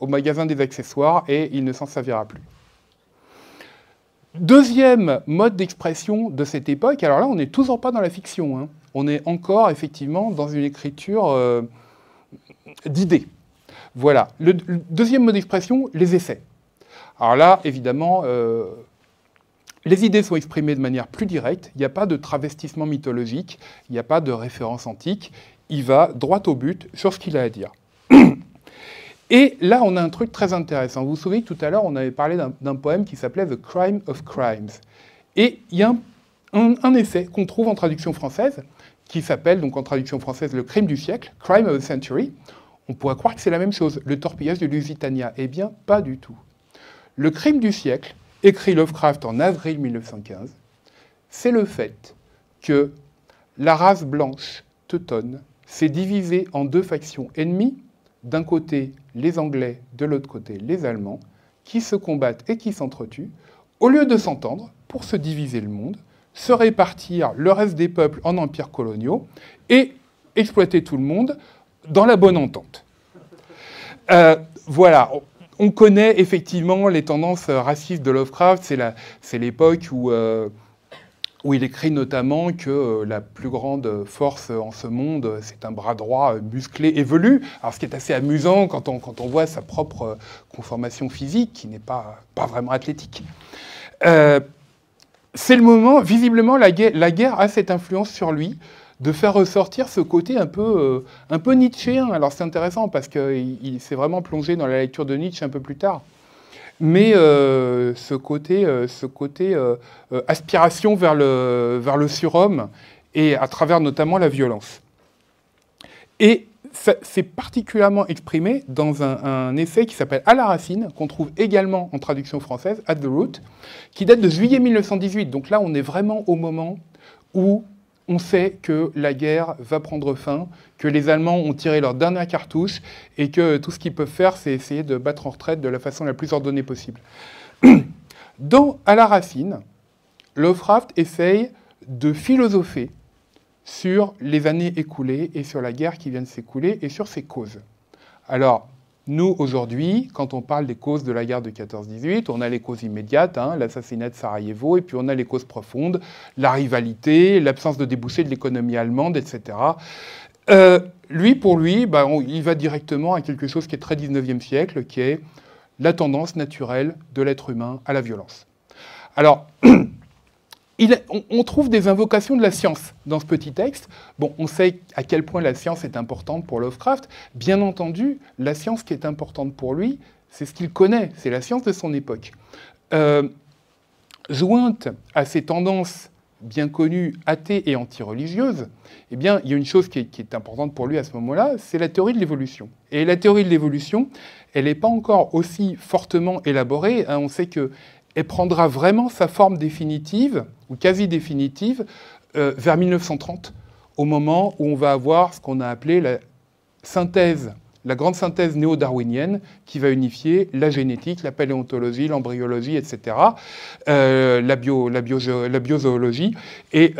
au magasin des accessoires et il ne s'en servira plus. Deuxième mode d'expression de cette époque, alors là, on n'est toujours pas dans la fiction, hein. On est encore effectivement dans une écriture d'idées. Voilà. Le deuxième mode d'expression, les essais. Alors là, évidemment, les idées sont exprimées de manière plus directe. Il n'y a pas de travestissement mythologique, il n'y a pas de référence antique. Il va droit au but sur ce qu'il a à dire. Et là, on a un truc très intéressant. Vous vous souvenez que tout à l'heure, on avait parlé d'un poème qui s'appelait « The Crime of Crimes ». Et il y a un essai qu'on trouve en traduction française, qui s'appelle, donc en traduction française, « Le crime du siècle », « Crime of the Century ». On pourrait croire que c'est la même chose, le torpillage de Lusitania. Eh bien, pas du tout. Le crime du siècle, écrit Lovecraft en avril 1915, c'est le fait que la race blanche teutone s'est divisée en deux factions ennemies, d'un côté les Anglais, de l'autre côté les Allemands, qui se combattent et qui s'entretuent, au lieu de s'entendre pour se diviser le monde, se répartir le reste des peuples en empires coloniaux et exploiter tout le monde dans la bonne entente. Voilà. On connaît effectivement les tendances racistes de Lovecraft. C'est l'époque où il écrit notamment que la plus grande force en ce monde, c'est un bras droit musclé et velu. Alors, ce qui est assez amusant quand on voit sa propre conformation physique, qui n'est pas vraiment athlétique. C'est le moment, visiblement, la guerre a cette influence sur lui, de faire ressortir ce côté un peu nietzschéen. Alors c'est intéressant parce qu'il s'est vraiment plongé dans la lecture de Nietzsche un peu plus tard. Mais ce côté aspiration vers le surhomme et à travers notamment la violence. Et c'est particulièrement exprimé dans un essai qui s'appelle « À la racine », qu'on trouve également en traduction française, « At the root », qui date de juillet 1918. Donc là, on est vraiment au moment où on sait que la guerre va prendre fin, que les Allemands ont tiré leur dernière cartouche et que tout ce qu'ils peuvent faire, c'est essayer de battre en retraite de la façon la plus ordonnée possible. Dans « À la racine », Lovecraft essaye de philosopher sur les années écoulées et sur la guerre qui vient de s'écouler et sur ses causes. Alors, nous, aujourd'hui, quand on parle des causes de la guerre de 14-18, on a les causes immédiates, hein, l'assassinat de Sarajevo, et puis on a les causes profondes, la rivalité, l'absence de débouchés de l'économie allemande, etc. Pour lui, il va directement à quelque chose qui est très 19e siècle, qui est la tendance naturelle de l'être humain à la violence. Alors, on trouve des invocations de la science dans ce petit texte. Bon, on sait à quel point la science est importante pour Lovecraft. Bien entendu, la science qui est importante pour lui, c'est ce qu'il connaît, c'est la science de son époque. Jointe à ces tendances bien connues, athées et anti-religieuses, eh bien, il y a une chose qui est importante pour lui à ce moment-là, c'est la théorie de l'évolution. Et la théorie de l'évolution, elle n'est pas encore aussi fortement élaborée, hein. On sait qu'elle prendra vraiment sa forme définitive, ou quasi définitive, vers 1930, au moment où on va avoir ce qu'on a appelé la grande synthèse néo-darwinienne, qui va unifier la génétique, la paléontologie, l'embryologie, etc., la biozoologie, et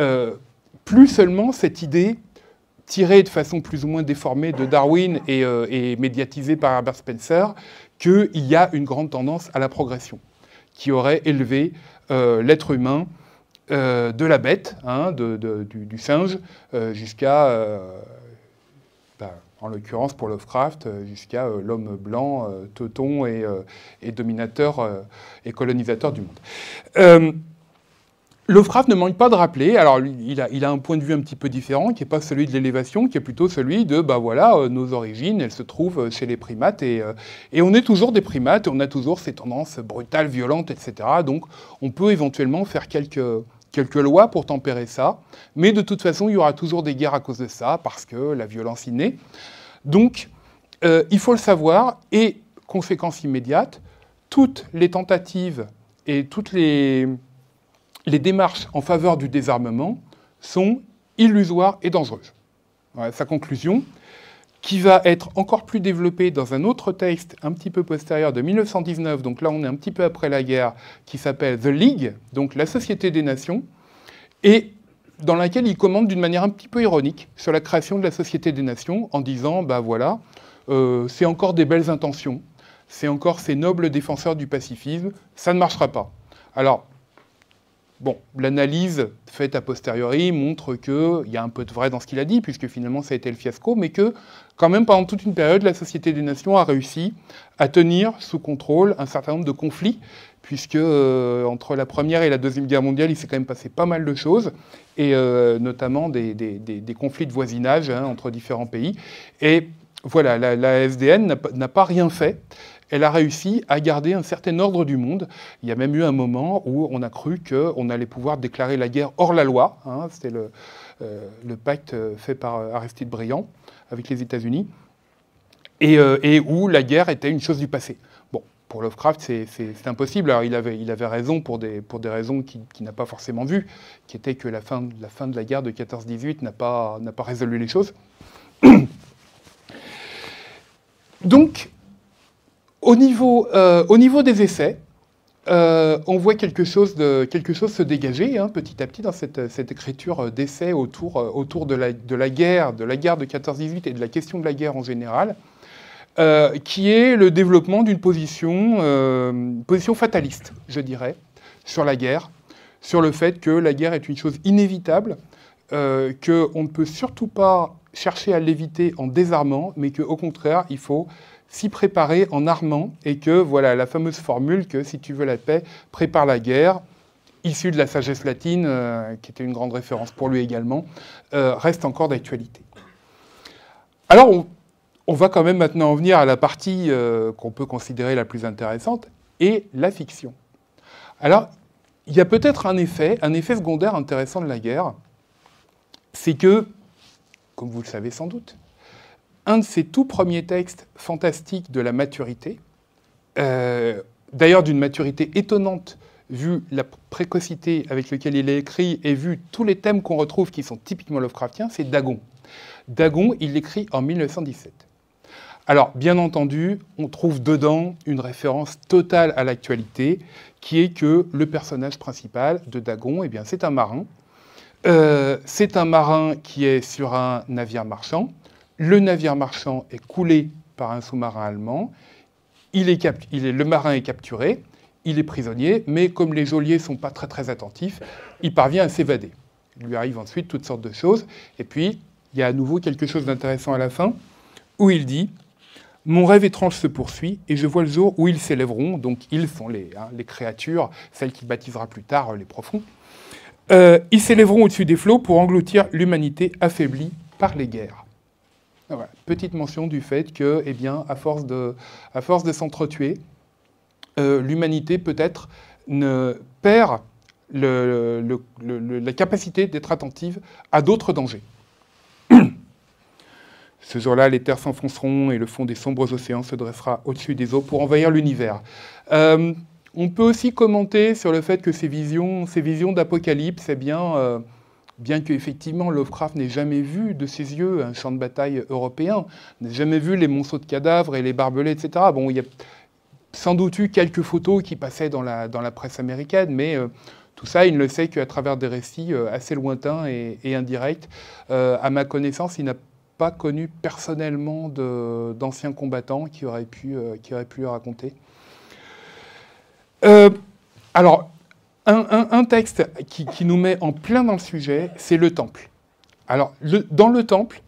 plus seulement cette idée tirée de façon plus ou moins déformée de Darwin et médiatisée par Herbert Spencer, qu'il y a une grande tendance à la progression, qui aurait élevé l'être humain de la bête, hein, du singe, jusqu'à, en l'occurrence pour Lovecraft, jusqu'à l'homme blanc, teuton et dominateur et colonisateur du monde. Lovecraft ne manque pas de rappeler, alors il a un point de vue un petit peu différent, qui n'est pas celui de l'élévation, qui est plutôt celui de, nos origines, elles se trouvent chez les primates, et on est toujours des primates, et on a toujours ces tendances brutales, violentes, etc. Donc on peut éventuellement faire quelques lois pour tempérer ça, mais de toute façon, il y aura toujours des guerres à cause de ça, parce que la violence y naît. Donc, il faut le savoir, et conséquence immédiate, toutes les tentatives et toutes les démarches en faveur du désarmement sont illusoires et dangereuses. Voilà sa conclusion, qui va être encore plus développée dans un autre texte un petit peu postérieur de 1919, donc là on est un petit peu après la guerre, qui s'appelle The League, donc la Société des Nations, et dans laquelle il commente d'une manière un petit peu ironique sur la création de la Société des Nations, en disant, c'est encore des belles intentions, c'est encore ces nobles défenseurs du pacifisme, ça ne marchera pas. Alors, bon, l'analyse faite a posteriori montre qu'il y a un peu de vrai dans ce qu'il a dit, puisque finalement ça a été le fiasco, mais que quand même pendant toute une période, la Société des Nations a réussi à tenir sous contrôle un certain nombre de conflits, puisque entre la Première et la Deuxième Guerre mondiale, il s'est quand même passé pas mal de choses, et notamment des conflits de voisinage entre différents pays. Et voilà, la SDN n'a pas rien fait. Elle a réussi à garder un certain ordre du monde. Il y a même eu un moment où on a cru qu'on allait pouvoir déclarer la guerre hors la loi. C'était le pacte fait par Aristide Briand avec les États-Unis, et où la guerre était une chose du passé. Bon, pour Lovecraft, c'est impossible. Alors il avait raison pour des raisons qu'il n'a pas forcément vues, qui étaient que la fin de la guerre de 14-18 n'a pas résolu les choses. Donc, au niveau des essais, on voit quelque chose se dégager petit à petit dans cette écriture d'essais autour de la guerre de 14-18 et de la question de la guerre en général, qui est le développement d'une position fataliste, je dirais, sur la guerre, sur le fait que la guerre est une chose inévitable, qu'on ne peut surtout pas chercher à l'éviter en désarmant, mais qu'au contraire, il faut s'y préparer en armant, et que, voilà, la fameuse formule que si tu veux la paix, prépare la guerre, issue de la sagesse latine, qui était une grande référence pour lui également, reste encore d'actualité. Alors, on va quand même maintenant en venir à la partie qu'on peut considérer la plus intéressante, et la fiction. Alors, il y a peut-être un effet secondaire intéressant de la guerre, c'est que, comme vous le savez sans doute, un de ses tout premiers textes fantastiques de la maturité, d'ailleurs d'une maturité étonnante, vu la précocité avec laquelle il est écrit et vu tous les thèmes qu'on retrouve qui sont typiquement Lovecraftiens, c'est Dagon. Dagon, il l'écrit en 1917. Alors, bien entendu, on trouve dedans une référence totale à l'actualité, qui est que le personnage principal de Dagon, eh bien, c'est un marin. C'est un marin qui est sur un navire marchand. Le navire marchand est coulé par un sous-marin allemand. Le marin est capturé, il est prisonnier, mais comme les geôliers ne sont pas très très attentifs, il parvient à s'évader. Il lui arrive ensuite toutes sortes de choses. Et puis, il y a à nouveau quelque chose d'intéressant à la fin, où il dit « Mon rêve étrange se poursuit, et je vois le jour où ils s'élèveront. » Donc, ils sont les créatures, celles qu'il baptisera plus tard les profonds. Ils s'élèveront au-dessus des flots pour engloutir l'humanité affaiblie par les guerres. Voilà. Petite mention du fait que, eh bien, à force de s'entretuer, l'humanité peut-être perd la capacité d'être attentive à d'autres dangers. Ce jour-là, les terres s'enfonceront et le fond des sombres océans se dressera au-dessus des eaux pour envahir l'univers. On peut aussi commenter sur le fait que ces visions d'apocalypse, eh bien qu'effectivement Lovecraft n'ait jamais vu de ses yeux un champ de bataille européen, n'ait jamais vu les monceaux de cadavres et les barbelés, etc. Bon, il y a sans doute eu quelques photos qui passaient dans la presse américaine, mais tout ça, il ne le sait qu'à travers des récits assez lointains et indirects. À ma connaissance, il n'a pas connu personnellement d'anciens combattants qui auraient pu le raconter. Alors, un texte qui nous met en plein dans le sujet, c'est le Temple. Alors, dans le Temple,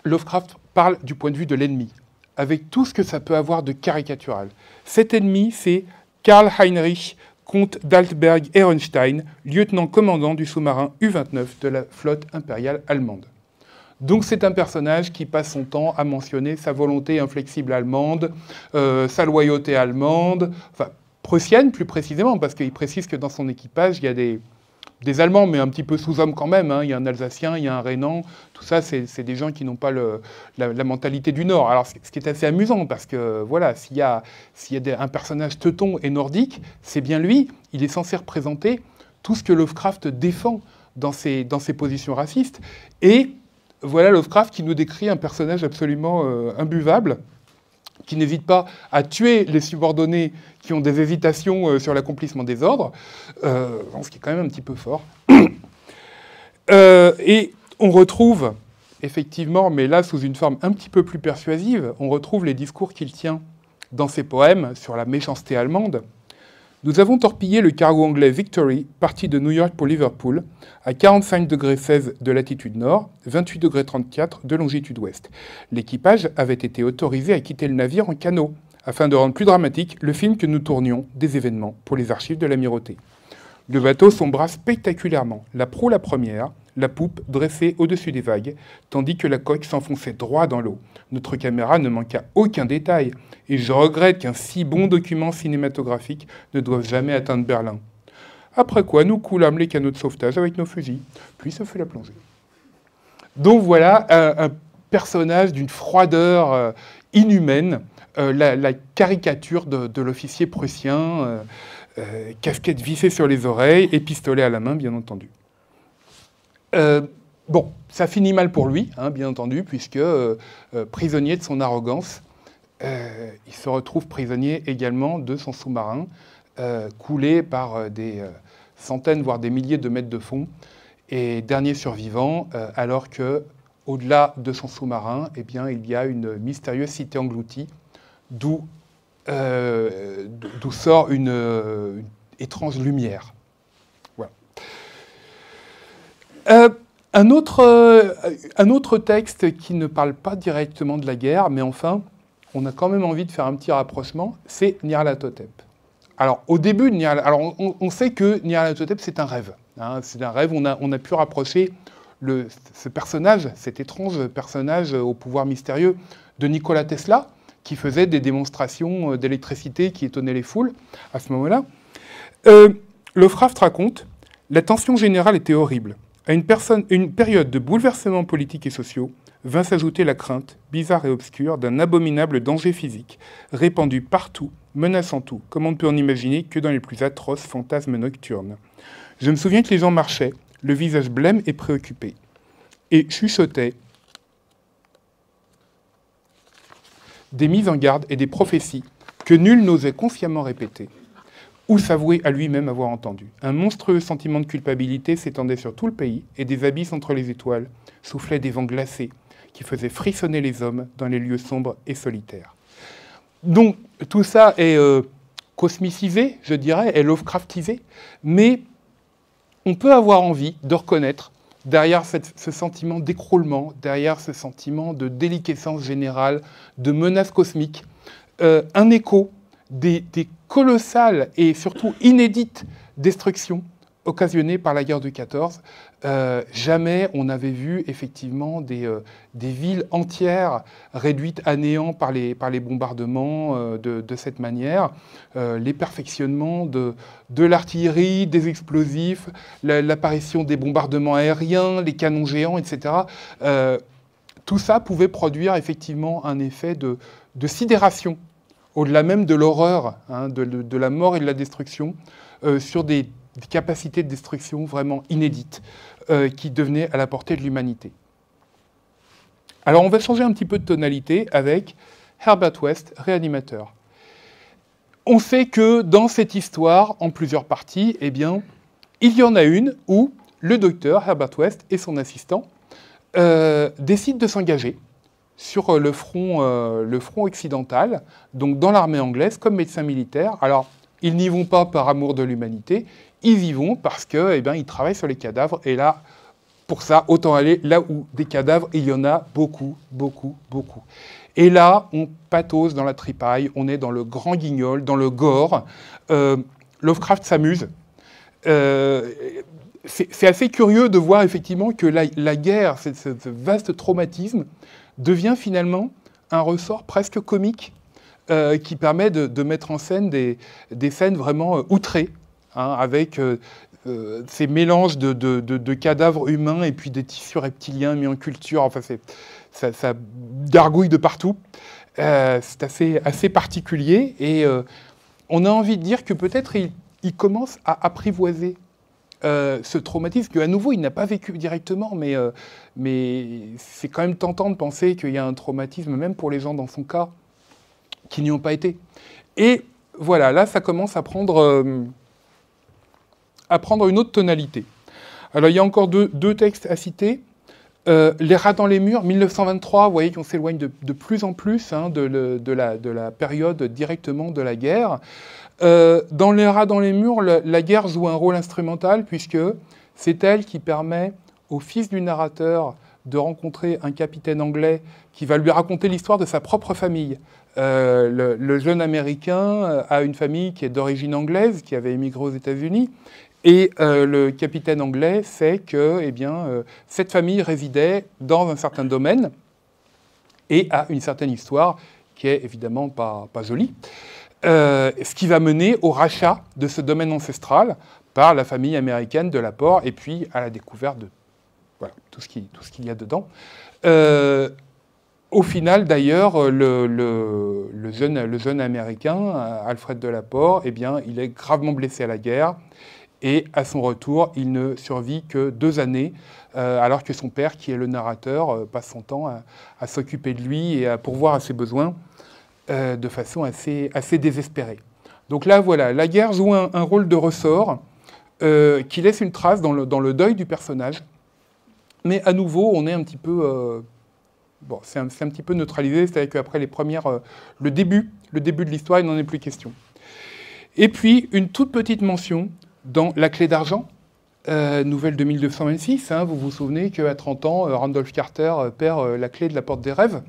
Lovecraft parle du point de vue de l'ennemi, avec tout ce que ça peut avoir de caricatural. Cet ennemi, c'est Karl Heinrich comte d'Altberg Ehrenstein, lieutenant-commandant du sous-marin U-29 de la flotte impériale allemande. Donc c'est un personnage qui passe son temps à mentionner sa volonté inflexible allemande, sa loyauté allemande, enfin prussienne plus précisément, parce qu'il précise que dans son équipage, il y a des Allemands, mais un petit peu sous-hommes quand même. Hein. Il y a un Alsacien, il y a un Rhénan. Tout ça, c'est des gens qui n'ont pas la mentalité du Nord. Alors, ce qui est assez amusant, parce que voilà, s'il y a un personnage teuton et nordique, c'est bien lui. Il est censé représenter tout ce que Lovecraft défend dans ses positions racistes. Et voilà Lovecraft qui nous décrit un personnage absolument imbuvable, qui n'hésite pas à tuer les subordonnés qui ont des hésitations sur l'accomplissement des ordres, ce qui est quand même un petit peu fort. Et on retrouve, effectivement, mais là sous une forme un petit peu plus persuasive, on retrouve les discours qu'il tient dans ses poèmes sur la méchanceté allemande. Nous avons torpillé le cargo anglais Victory, parti de New York pour Liverpool, à 45 degrés 16 de latitude nord, 28 degrés 34 de longitude ouest. L'équipage avait été autorisé à quitter le navire en canot, afin de rendre plus dramatique le film que nous tournions des événements pour les archives de l'amirauté. Le bateau sombra spectaculairement, la proue la première, la poupe dressée au-dessus des vagues, tandis que la coque s'enfonçait droit dans l'eau. Notre caméra ne manqua aucun détail, et je regrette qu'un si bon document cinématographique ne doive jamais atteindre Berlin. Après quoi, nous coulâmes les canots de sauvetage avec nos fusils, puis ça fut la plongée. Donc voilà un personnage d'une froideur inhumaine, la caricature de l'officier prussien, casquette vissée sur les oreilles et pistolet à la main, bien entendu. Bon, ça finit mal pour lui, hein, bien entendu, puisque prisonnier de son arrogance, il se retrouve prisonnier également de son sous-marin, coulé par des centaines, voire des milliers de mètres de fond, et dernier survivant, alors que, au-delà de son sous-marin, eh bien, il y a une mystérieuse cité engloutie, d'où sort une étrange lumière. Voilà. Un autre texte qui ne parle pas directement de la guerre, mais enfin, on a quand même envie de faire un petit rapprochement, c'est Nyarlathotep. Alors, au début de Nyarlathotep, on sait que Nyarlathotep, c'est un rêve. Hein, c'est un rêve, on a pu rapprocher ce personnage, cet étrange personnage au pouvoir mystérieux de Nikola Tesla, qui faisait des démonstrations d'électricité qui étonnaient les foules à ce moment-là. Lovecraft raconte « La tension générale était horrible. À une période de bouleversements politiques et sociaux, vint s'ajouter la crainte, bizarre et obscure, d'un abominable danger physique, répandu partout, menaçant tout, comme on ne peut en imaginer que dans les plus atroces fantasmes nocturnes. Je me souviens que les gens marchaient, le visage blême et préoccupé, et chuchotaient des mises en garde et des prophéties que nul n'osait consciemment répéter, ou s'avouer à lui-même avoir entendu. Un monstrueux sentiment de culpabilité s'étendait sur tout le pays, et des abysses entre les étoiles soufflaient des vents glacés qui faisaient frissonner les hommes dans les lieux sombres et solitaires. » Donc, tout ça est cosmicisé, je dirais, est Lovecraftisé, mais on peut avoir envie de reconnaître, derrière ce sentiment d'écroulement, derrière ce sentiment de déliquescence générale, de menace cosmique, un écho des colossales et surtout inédites destructions occasionnées par la guerre de 14. Jamais on n'avait vu effectivement des villes entières réduites à néant par les bombardements de cette manière. Les perfectionnements de l'artillerie, des explosifs, l'apparition des bombardements aériens, les canons géants, etc. Tout ça pouvait produire effectivement un effet de sidération, au-delà même de l'horreur, hein, de la mort et de la destruction, sur des capacités de destruction vraiment inédites qui devenaient à la portée de l'humanité. Alors on va changer un petit peu de tonalité avec Herbert West, réanimateur. On sait que dans cette histoire, en plusieurs parties, eh bien, il y en a une où le docteur Herbert West et son assistant décident de s'engager sur le front occidental, donc dans l'armée anglaise, comme médecins militaires. Alors, ils n'y vont pas par amour de l'humanité, ils y vont parce que, eh bien, ils travaillent sur les cadavres, et là, pour ça, autant aller là où des cadavres, il y en a beaucoup, beaucoup, beaucoup. Et là, on patauge dans la tripaille, on est dans le grand guignol, dans le gore. Lovecraft s'amuse. C'est assez curieux de voir effectivement que la guerre, ce vaste traumatisme, devient finalement un ressort presque comique qui permet de mettre en scène des scènes vraiment outrées, hein, avec ces mélanges de cadavres humains et puis des tissus reptiliens mis en culture. Enfin, ça gargouille de partout. C'est assez particulier et on a envie de dire que peut-être il commence à apprivoiser ce traumatisme qu'à nouveau il n'a pas vécu directement, mais c'est quand même tentant de penser qu'il y a un traumatisme même pour les gens dans son cas qui n'y ont pas été. Et voilà, là ça commence à prendre une autre tonalité. Alors il y a encore deux textes à citer. Les rats dans les murs, 1923, vous voyez qu'on s'éloigne de plus en plus hein, de la période directement de la guerre. Dans les rats dans les murs, la guerre joue un rôle instrumental puisque c'est elle qui permet au fils du narrateur de rencontrer un capitaine anglais qui va lui raconter l'histoire de sa propre famille. Le jeune Américain a une famille qui est d'origine anglaise, qui avait émigré aux États-Unis, et le capitaine anglais sait que cette famille résidait dans un certain domaine et a une certaine histoire qui est évidemment pas jolie. Ce qui va mener au rachat de ce domaine ancestral par la famille américaine de l'apport et puis à la découverte de voilà, tout ce qu'il y a dedans. Au final, d'ailleurs, le jeune Américain, Alfred Delaporte, eh bien, il est gravement blessé à la guerre et à son retour, il ne survit que 2 années, alors que son père, qui est le narrateur, passe son temps à s'occuper de lui et à pourvoir à ses besoins de façon assez désespérée. Donc là, voilà, la guerre joue un rôle de ressort qui laisse une trace dans le deuil du personnage. Mais à nouveau, on est un petit peu... c'est un petit peu neutralisé, c'est-à-dire qu'après le début de l'histoire, il n'en est plus question. Et puis, une toute petite mention dans La Clé d'argent, nouvelle de 1926. Hein, vous vous souvenez qu'à 30 ans, Randolph Carter perd la clé de la porte des rêves.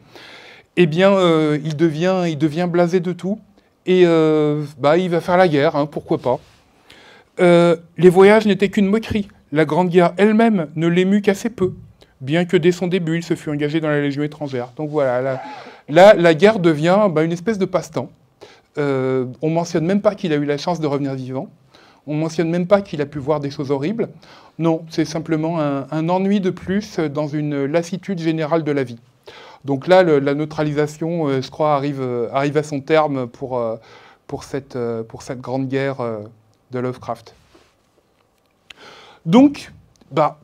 Eh bien, il devient blasé de tout. Et il va faire la guerre, hein, pourquoi pas. Les voyages n'étaient qu'une moquerie. La Grande Guerre elle-même ne l'émut qu'assez peu, bien que dès son début, il se fut engagé dans la Légion étrangère. Donc voilà, la guerre devient une espèce de passe-temps. On ne mentionne même pas qu'il a eu la chance de revenir vivant. On ne mentionne même pas qu'il a pu voir des choses horribles. Non, c'est simplement un ennui de plus dans une lassitude générale de la vie. Donc là, la neutralisation, je crois, arrive à son terme pour cette grande guerre de Lovecraft. Donc,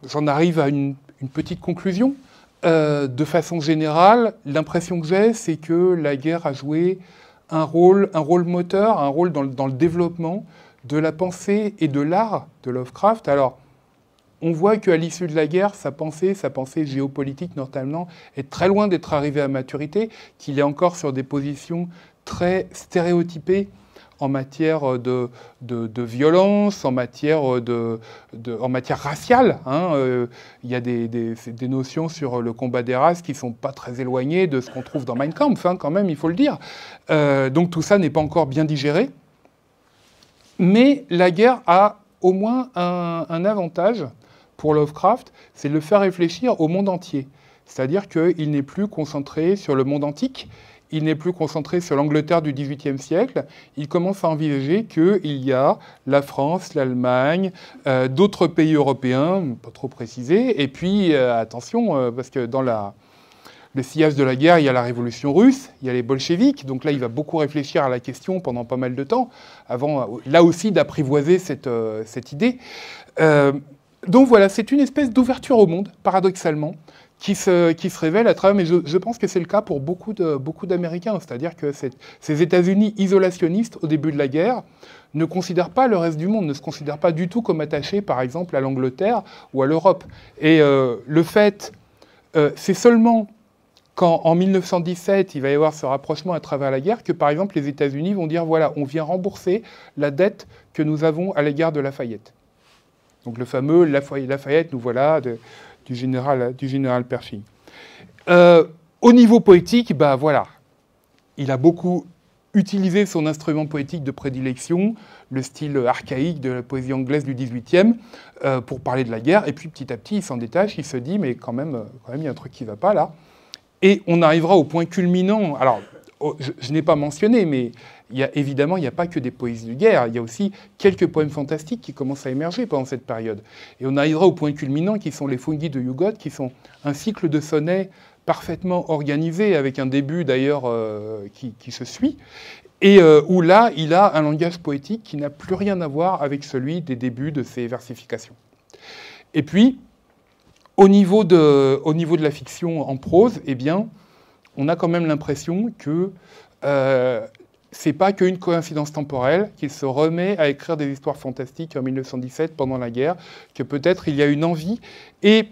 j'en arrive à une petite conclusion. De façon générale, l'impression que j'ai, c'est que la guerre a joué un rôle moteur, un rôle dans le développement de la pensée et de l'art de Lovecraft. Alors, on voit qu'à l'issue de la guerre, sa pensée géopolitique notamment, est très loin d'être arrivée à maturité, qu'il est encore sur des positions très stéréotypées en matière de violence, en matière raciale. Hein. Il y a des notions sur le combat des races qui ne sont pas très éloignées de ce qu'on trouve dans Mein Kampf, hein, quand même, il faut le dire. Donc tout ça n'est pas encore bien digéré. Mais la guerre a au moins un avantage pour Lovecraft, c'est de le faire réfléchir au monde entier. C'est-à-dire qu'il n'est plus concentré sur le monde antique, il n'est plus concentré sur l'Angleterre du XVIIIe siècle, il commence à envisager qu'il y a la France, l'Allemagne, d'autres pays européens, pas trop précisés, et puis, attention, parce que dans le sillage de la guerre, il y a la révolution russe, il y a les bolcheviks, donc là, il va beaucoup réfléchir à la question pendant pas mal de temps, avant, là aussi, d'apprivoiser cette idée. Donc voilà, c'est une espèce d'ouverture au monde, paradoxalement, qui se révèle à travers, mais je pense que c'est le cas pour beaucoup d'Américains, c'est-à-dire que ces États-Unis isolationnistes au début de la guerre ne considèrent pas le reste du monde, ne se considèrent pas du tout comme attachés, par exemple, à l'Angleterre ou à l'Europe. Et le fait, c'est seulement quand, en 1917, il va y avoir ce rapprochement à travers la guerre, que, par exemple, les États-Unis vont dire, voilà, on vient rembourser la dette que nous avons à l'égard de Lafayette. Donc le fameux Lafayette, nous voilà, du général Pershing. Au niveau poétique, voilà, il a beaucoup utiliser son instrument poétique de prédilection, le style archaïque de la poésie anglaise du XVIIIe, pour parler de la guerre. Et puis petit à petit, il s'en détache, il se dit, mais quand même, il y a un truc qui ne va pas là. Et on arrivera au point culminant. Alors, je n'ai pas mentionné, mais évidemment, il n'y a pas que des poésies de guerre. Il y a aussi quelques poèmes fantastiques qui commencent à émerger pendant cette période. Et on arrivera au point culminant, qui sont les Fungi de Hugot, qui sont un cycle de sonnets parfaitement organisé, avec un début d'ailleurs qui se suit, et où là, il a un langage poétique qui n'a plus rien à voir avec celui des débuts de ses versifications. Et puis, au niveau de la fiction en prose, eh bien, on a quand même l'impression que c'est pas qu'une coïncidence temporelle, qu'il se remet à écrire des histoires fantastiques en 1917 pendant la guerre, que peut-être il y a une envie. Et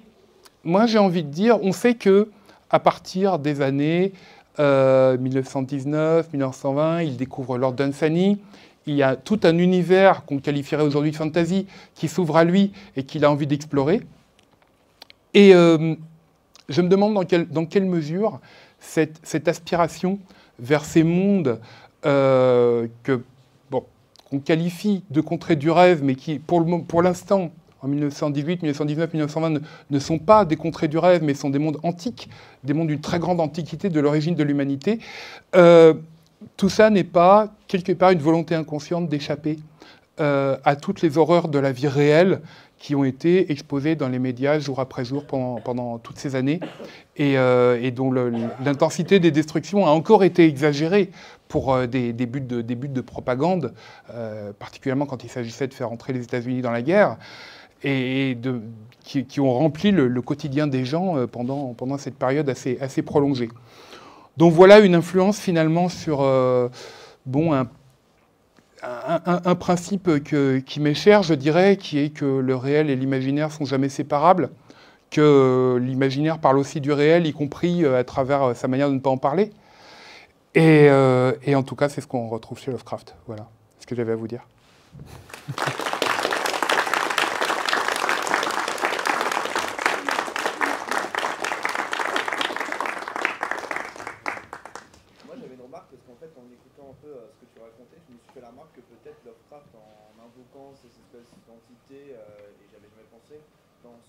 moi, j'ai envie de dire, on sait que à partir des années 1919, 1920, il découvre Lord Dunsany. Il y a tout un univers qu'on qualifierait aujourd'hui de fantasy qui s'ouvre à lui et qu'il a envie d'explorer. Et je me demande dans quelle mesure cette aspiration vers ces mondes qu'on qualifie de contrées du rêve, mais qui, pour l'instant, en 1918, 1919, 1920, ne sont pas des contrées du rêve, mais sont des mondes antiques, des mondes d'une très grande antiquité de l'origine de l'humanité. Tout ça n'est pas, quelque part, une volonté inconsciente d'échapper à toutes les horreurs de la vie réelle qui ont été exposées dans les médias jour après jour pendant toutes ces années, et dont l'intensité des destructions a encore été exagérée pour des buts de propagande, particulièrement quand il s'agissait de faire entrer les États-Unis dans la guerre, qui ont rempli le quotidien des gens pendant cette période assez prolongée. Donc voilà une influence finalement sur un principe qui m'est cher, je dirais, qui est que le réel et l'imaginaire sont jamais séparables, que l'imaginaire parle aussi du réel, y compris à travers sa manière de ne pas en parler. Et en tout cas, c'est ce qu'on retrouve chez Lovecraft. Voilà ce que j'avais à vous dire.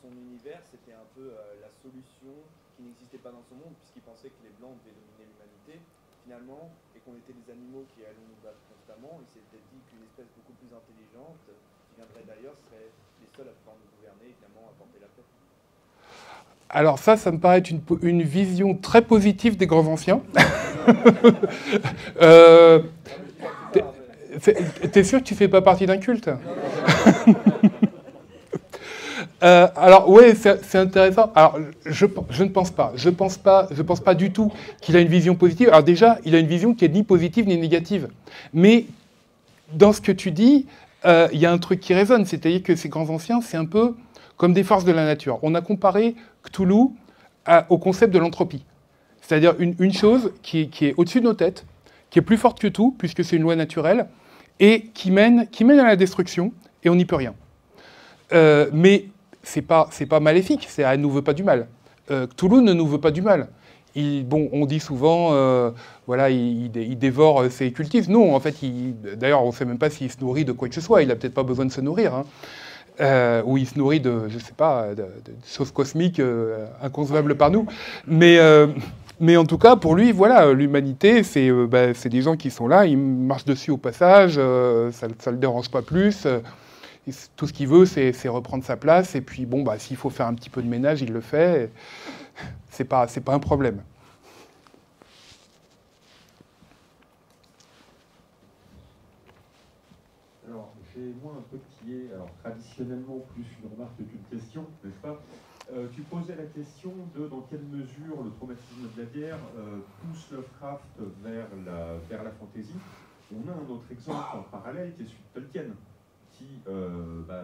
Son univers, c'était un peu la solution qui n'existait pas dans son monde, puisqu'il pensait que les Blancs devaient dominer l'humanité, finalement, et qu'on était des animaux qui allaient nous battre constamment. Il s'était dit qu'une espèce beaucoup plus intelligente, qui viendrait d'ailleurs, serait les seuls à pouvoir nous gouverner, évidemment, à porter la paix. Alors ça me paraît être une vision très positive des grands anciens. T'es sûr que tu fais pas partie d'un culte? Alors oui, c'est intéressant. Alors je ne pense pas. Je pense pas du tout qu'il a une vision positive. Alors déjà, il a une vision qui est ni positive ni négative. Mais dans ce que tu dis, il y a un truc qui résonne, c'est-à-dire que ces grands anciens, c'est un peu comme des forces de la nature. On a comparé Cthulhu au concept de l'entropie, c'est-à-dire une chose qui est au-dessus de nos têtes, qui est plus forte que tout, puisque c'est une loi naturelle, et qui mène à la destruction, et on n'y peut rien. Mais c'est pas maléfique, elle nous veut pas du mal. Cthulhu ne nous veut pas du mal. On dit souvent, il dévore ses cultistes. Non, en fait, d'ailleurs, on ne sait même pas s'il se nourrit de quoi que ce soit. Il n'a peut-être pas besoin de se nourrir. Hein. Ou il se nourrit de choses cosmiques inconcevables par nous. Mais en tout cas, pour lui, voilà, l'humanité, c'est des gens qui sont là, ils marchent dessus au passage, ça ne le dérange pas plus. Tout ce qu'il veut, c'est reprendre sa place. Et puis, s'il faut faire un petit peu de ménage, il le fait. C'est pas un problème. Alors, j'ai moi un peu qui est traditionnellement plus une remarque qu'une question, n'est-ce pas? Tu posais la question de dans quelle mesure le traumatisme de la guerre pousse Lovecraft vers la fantaisie. On a un autre exemple en parallèle qui est celui de Tolkien, qui,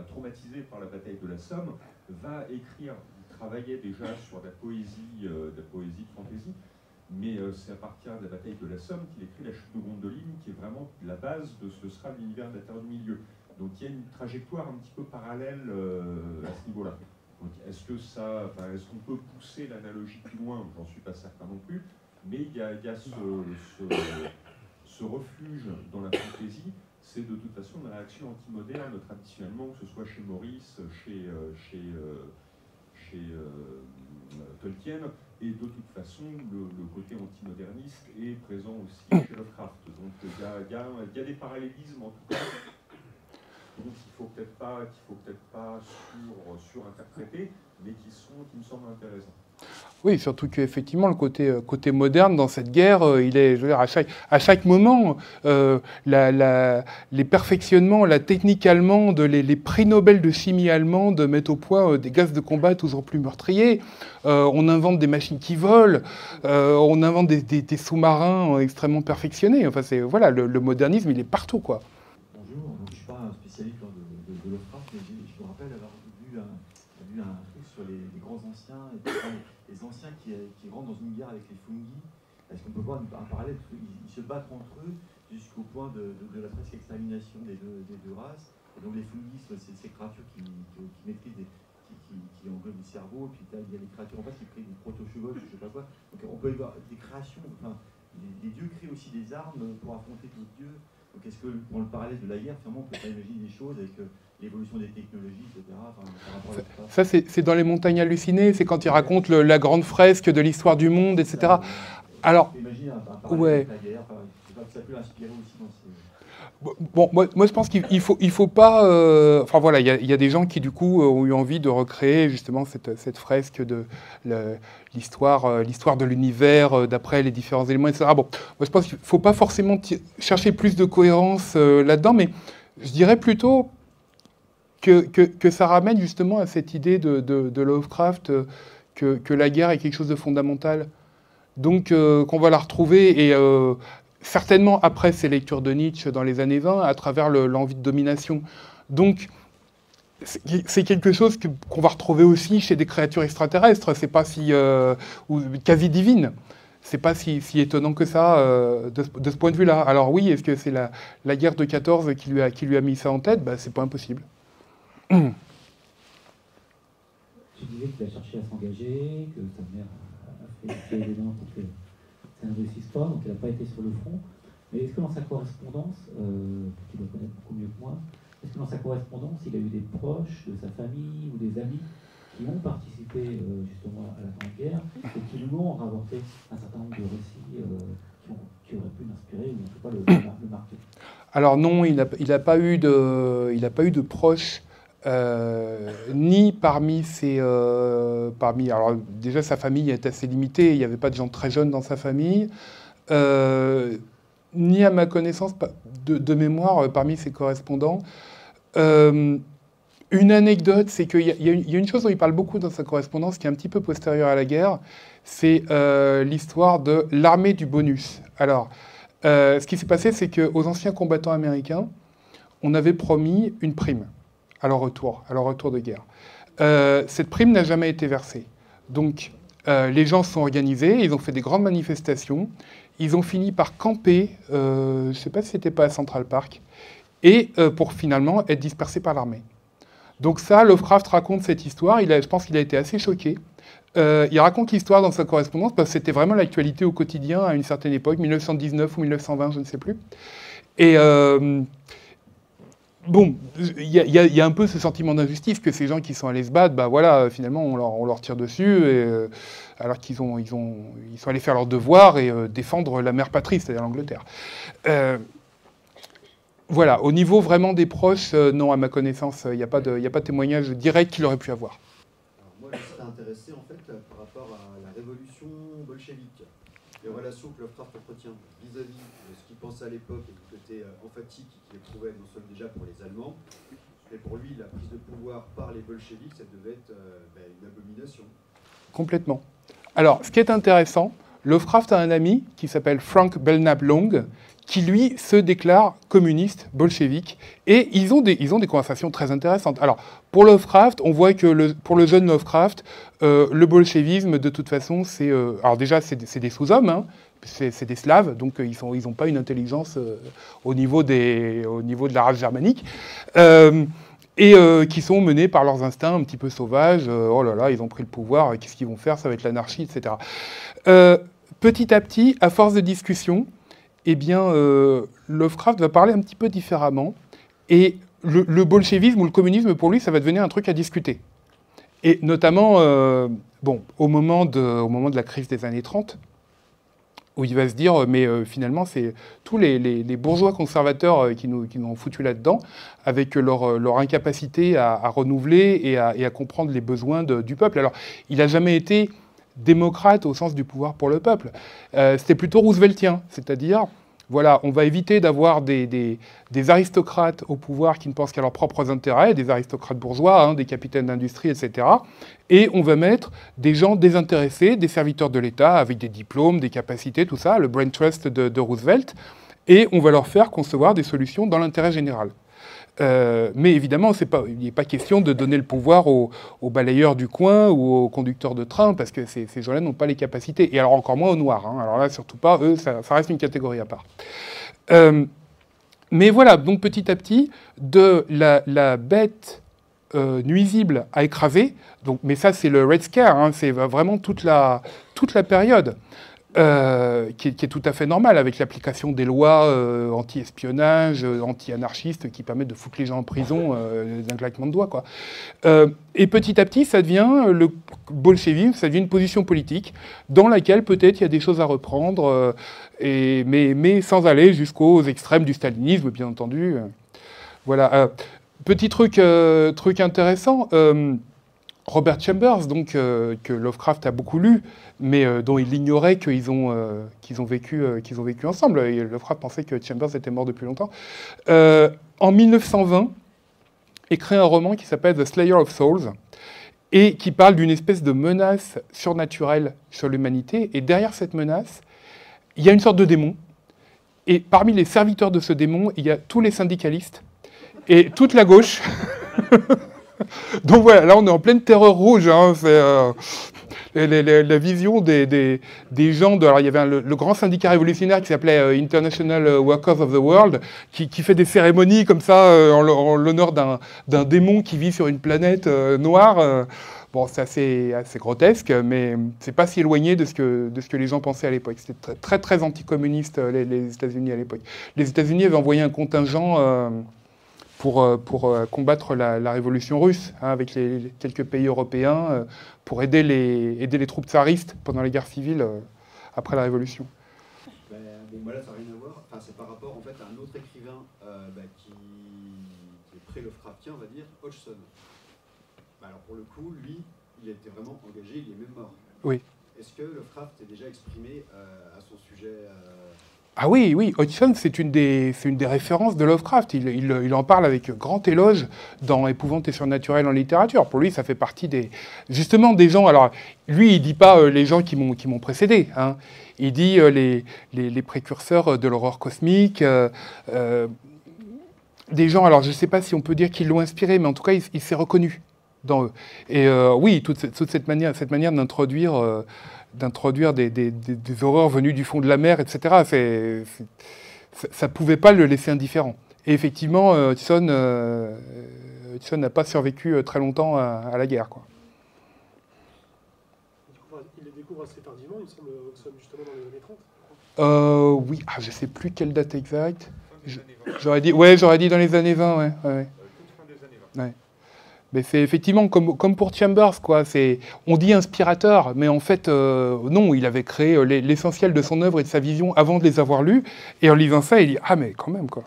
traumatisé par la bataille de la Somme, va écrire, il travaillait déjà sur la poésie de fantasy, mais c'est à partir de la bataille de la Somme qu'il écrit La chute de Gondolin, qui est vraiment la base de ce sera l'univers de la Terre du Milieu. Donc il y a une trajectoire un petit peu parallèle à ce niveau-là. Donc est-ce qu'on peut pousser l'analogie plus loin? J'en suis pas certain non plus, mais il y a ce refuge dans la fantaisie, c'est de toute façon dans la réaction anti-moderne traditionnellement, que ce soit chez Maurice, chez Tolkien, et de toute façon le côté antimoderniste est présent aussi chez Lovecraft. Donc il y a des parallélismes en tout cas, donc il ne faut peut-être pas surinterpréter, mais qui me semblent intéressants. Oui, surtout qu'effectivement, le côté moderne dans cette guerre, il est, je veux dire, à chaque moment, les perfectionnements, la technique allemande, les prix Nobel de chimie allemande mettent au point des gaz de combat toujours plus meurtriers. On invente des machines qui volent, on invente des sous-marins extrêmement perfectionnés. Enfin, voilà, le modernisme, il est partout, quoi. Bonjour, donc, je ne suis pas un spécialiste de Lovecraft, mais je me rappelle avoir vu un truc sur les grands anciens, et les anciens qui rentrent dans une guerre avec les fungi. Est-ce qu'on peut voir un parallèle? Ils se battent entre eux jusqu'au point de la presque extermination des deux races. Et donc les fungi, c'est ces créatures qui maîtrisent, qui englobent le cerveau, puis il y a des créatures en face qui créent des proto-chevaux, je ne sais pas quoi. Donc on peut y voir des créations, enfin, les dieux créent aussi des armes pour affronter d'autres dieux. Donc est-ce que, dans le parallèle de la guerre, finalement, on peut pas imaginer des choses avec l'évolution des technologies, etc. Enfin, par rapport à ça, c'est dans Les Montagnes hallucinées, c'est quand il raconte la grande fresque de l'histoire du monde, etc. Alors, imagine un parallèle avec la guerre, ça peut inspirer aussi dans ces... Bon, moi je pense qu'il faut pas... enfin voilà, il y a des gens qui du coup ont eu envie de recréer justement cette fresque de l'histoire de l'univers d'après les différents éléments, etc. Bon, moi je pense qu'il ne faut pas forcément chercher plus de cohérence là-dedans, mais je dirais plutôt que ça ramène justement à cette idée de Lovecraft que la guerre est quelque chose de fondamental. Donc qu'on va la retrouver, et certainement après ses lectures de Nietzsche dans les années 20, à travers l'envie de domination. Donc c'est quelque chose qu'on va retrouver aussi chez des créatures extraterrestres, c'est pas si... ou quasi divines. C'est pas si étonnant que ça de ce point de vue-là. Alors oui, est-ce que c'est la guerre de 14 qui lui a mis ça en tête? Bah, c'est pas impossible. Tu disais qu'il a cherché à s'engager, que sa mère a fait des liens pour que ça ne réussisse pas, donc elle n'a pas été sur le front. Mais est-ce que dans sa correspondance, que tu dois connaître beaucoup mieux que moi, est-ce que dans sa correspondance, il a eu des proches de sa famille ou des amis qui ont participé justement à la Grande Guerre et qui lui ont rapporté un certain nombre de récits qui auraient pu l'inspirer ou en tout cas le marquer? Alors non, il n'a pas eu de proches. Ni parmi ses... alors déjà, sa famille est assez limitée, il n'y avait pas de gens très jeunes dans sa famille, ni à ma connaissance de mémoire parmi ses correspondants. Une anecdote, c'est qu'il y a une chose dont il parle beaucoup dans sa correspondance qui est un petit peu postérieure à la guerre, c'est l'histoire de l'armée du bonus. Alors, ce qui s'est passé, c'est qu'aux anciens combattants américains, on avait promis une prime à leur retour de guerre. Cette prime n'a jamais été versée. Donc, les gens se sont organisés, ils ont fait des grandes manifestations, ils ont fini par camper, je ne sais pas si c'était pas à Central Park, et pour finalement être dispersés par l'armée. Donc ça, Lovecraft raconte cette histoire, je pense qu'il a été assez choqué. Il raconte l'histoire dans sa correspondance, parce que c'était vraiment l'actualité au quotidien à une certaine époque, 1919 ou 1920, je ne sais plus. Et... bon, il y a un peu ce sentiment d'injustice que ces gens qui sont allés se battre, bah voilà, finalement, on leur tire dessus, et, alors qu'ils sont allés faire leur devoir et défendre la mère patrie, c'est-à-dire l'Angleterre. Voilà, au niveau vraiment des proches, non, à ma connaissance, il n'y a pas de témoignage direct qu'il aurait pu avoir. Alors moi, je serais intéressé, en fait, par rapport à la révolution bolchevique, les relations que Lovecraft entretient vis-à-vis de ce qu'il pensait à l'époque et du côté emphatique qu'il éprouvait non seulement déjà pour les Allemands, mais pour lui, la prise de pouvoir par les bolcheviks, ça devait être une abomination. Complètement. Alors, ce qui est intéressant, Lovecraft a un ami qui s'appelle Frank Belknap Long, qui lui se déclare communiste, bolchevique, et ils ont des conversations très intéressantes. Alors, pour Lovecraft, on voit que pour le jeune Lovecraft, le bolchevisme, de toute façon, c'est... alors déjà, c'est des sous-hommes, hein, c'est des Slaves, donc ils n'ont pas une intelligence au niveau de la race germanique, et qui sont menés par leurs instincts un petit peu sauvages. Oh là là, ils ont pris le pouvoir, qu'est-ce qu'ils vont faire? Ça va être l'anarchie, etc. Petit à petit, à force de discussion, eh bien, Lovecraft va parler un petit peu différemment. Et le bolchevisme ou le communisme, pour lui, ça va devenir un truc à discuter. Et notamment, au moment de la crise des années 30, où il va se dire, mais finalement, c'est tous les bourgeois conservateurs qui nous ont foutu là-dedans, avec leur incapacité à renouveler et à comprendre les besoins du peuple. Alors, il n'a jamais été démocrate au sens du pouvoir pour le peuple. C'était plutôt rooseveltien, c'est-à-dire, voilà, on va éviter d'avoir des aristocrates au pouvoir qui ne pensent qu'à leurs propres intérêts, des aristocrates bourgeois, des capitaines d'industrie, etc. Et on va mettre des gens désintéressés, des serviteurs de l'État, avec des diplômes, des capacités, tout ça, le brain trust de Roosevelt, et on va leur faire concevoir des solutions dans l'intérêt général. Mais évidemment, il n'est pas question de donner le pouvoir aux balayeurs du coin ou aux conducteurs de train, parce que ces gens-là n'ont pas les capacités. Et alors encore moins aux Noirs. Alors là, surtout pas, eux, ça reste une catégorie à part. Mais voilà, donc petit à petit, de la bête nuisible à écraser, donc, mais ça c'est le Red Scare, c'est vraiment toute la période. Qui est tout à fait normal avec l'application des lois anti-espionnage, anti-anarchistes qui permettent de foutre les gens en prison d'un claquement de doigts, quoi. Et petit à petit, ça devient le bolchevisme, ça devient une position politique dans laquelle peut-être il y a des choses à reprendre, mais sans aller jusqu'aux extrêmes du stalinisme, bien entendu. Voilà. Petit truc intéressant. Robert Chambers, donc, que Lovecraft a beaucoup lu, mais dont il ignorait qu'ils ont vécu ensemble. Et Lovecraft pensait que Chambers était mort depuis longtemps. En 1920, écrit un roman qui s'appelle The Slayer of Souls, et qui parle d'une espèce de menace surnaturelle sur l'humanité. Et derrière cette menace, il y a une sorte de démon. Et parmi les serviteurs de ce démon, il y a tous les syndicalistes et toute la gauche. Donc voilà, là on est en pleine terreur rouge. C'est la vision des gens. Alors il y avait le grand syndicat révolutionnaire qui s'appelait International Workers of the World, qui fait des cérémonies comme ça en l'honneur d'un démon qui vit sur une planète noire. Bon, c'est assez grotesque, mais c'est pas si éloigné de ce que les gens pensaient à l'époque. C'était très très anticommuniste les États-Unis à l'époque. Les États-Unis avaient envoyé un contingent pour combattre la révolution russe, avec quelques pays européens, pour aider les troupes tsaristes pendant les guerres civiles après la révolution. Bon, là, ça n'a rien à voir. Enfin, c'est par rapport en fait, à un autre écrivain qui est pré-Lovecraftien, on va dire, Hodgson. Alors pour le coup, lui, il a été vraiment engagé, il est même mort. Oui. Est-ce que Lovecraft est déjà exprimé à son sujet Ah oui, Hodgson, c'est une des références de Lovecraft. Il en parle avec grand éloge dans Épouvante et surnaturel en littérature. Pour lui, ça fait partie justement des gens. Alors, lui, il dit pas les gens qui m'ont précédé. Il dit les précurseurs de l'horreur cosmique. Des gens, alors je ne sais pas si on peut dire qu'ils l'ont inspiré, mais en tout cas, il s'est reconnu dans eux. Et oui, toute cette manière d'introduire des horreurs venues du fond de la mer, etc. Ça ne pouvait pas le laisser indifférent. Et effectivement, Hodgson n'a pas survécu très longtemps à la guerre, quoi. Il les découvre assez tardivement, il me semble, Hodgson, justement dans les années 30. Oui, je ne sais plus quelle date exacte. J'aurais dit dans les années 20, ouais. Toute fin des années 20. Ouais. Mais c'est effectivement comme pour Chambers, quoi. On dit inspirateur, mais en fait, non, il avait créé l'essentiel de son œuvre et de sa vision avant de les avoir lus. Et en lisant ça, il dit « Ah, mais quand même, quoi ».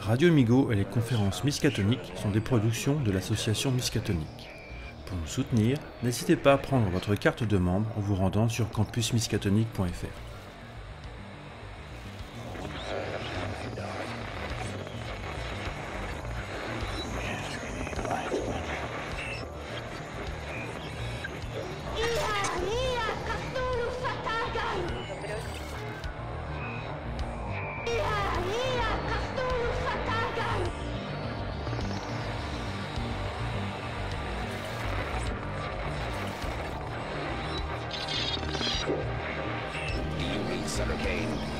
Radio Migo et les conférences miskatoniques sont des productions de l'association Miskatonique. Pour nous soutenir, n'hésitez pas à prendre votre carte de membre en vous rendant sur campusmiskatonique.fr. Sutter Kane.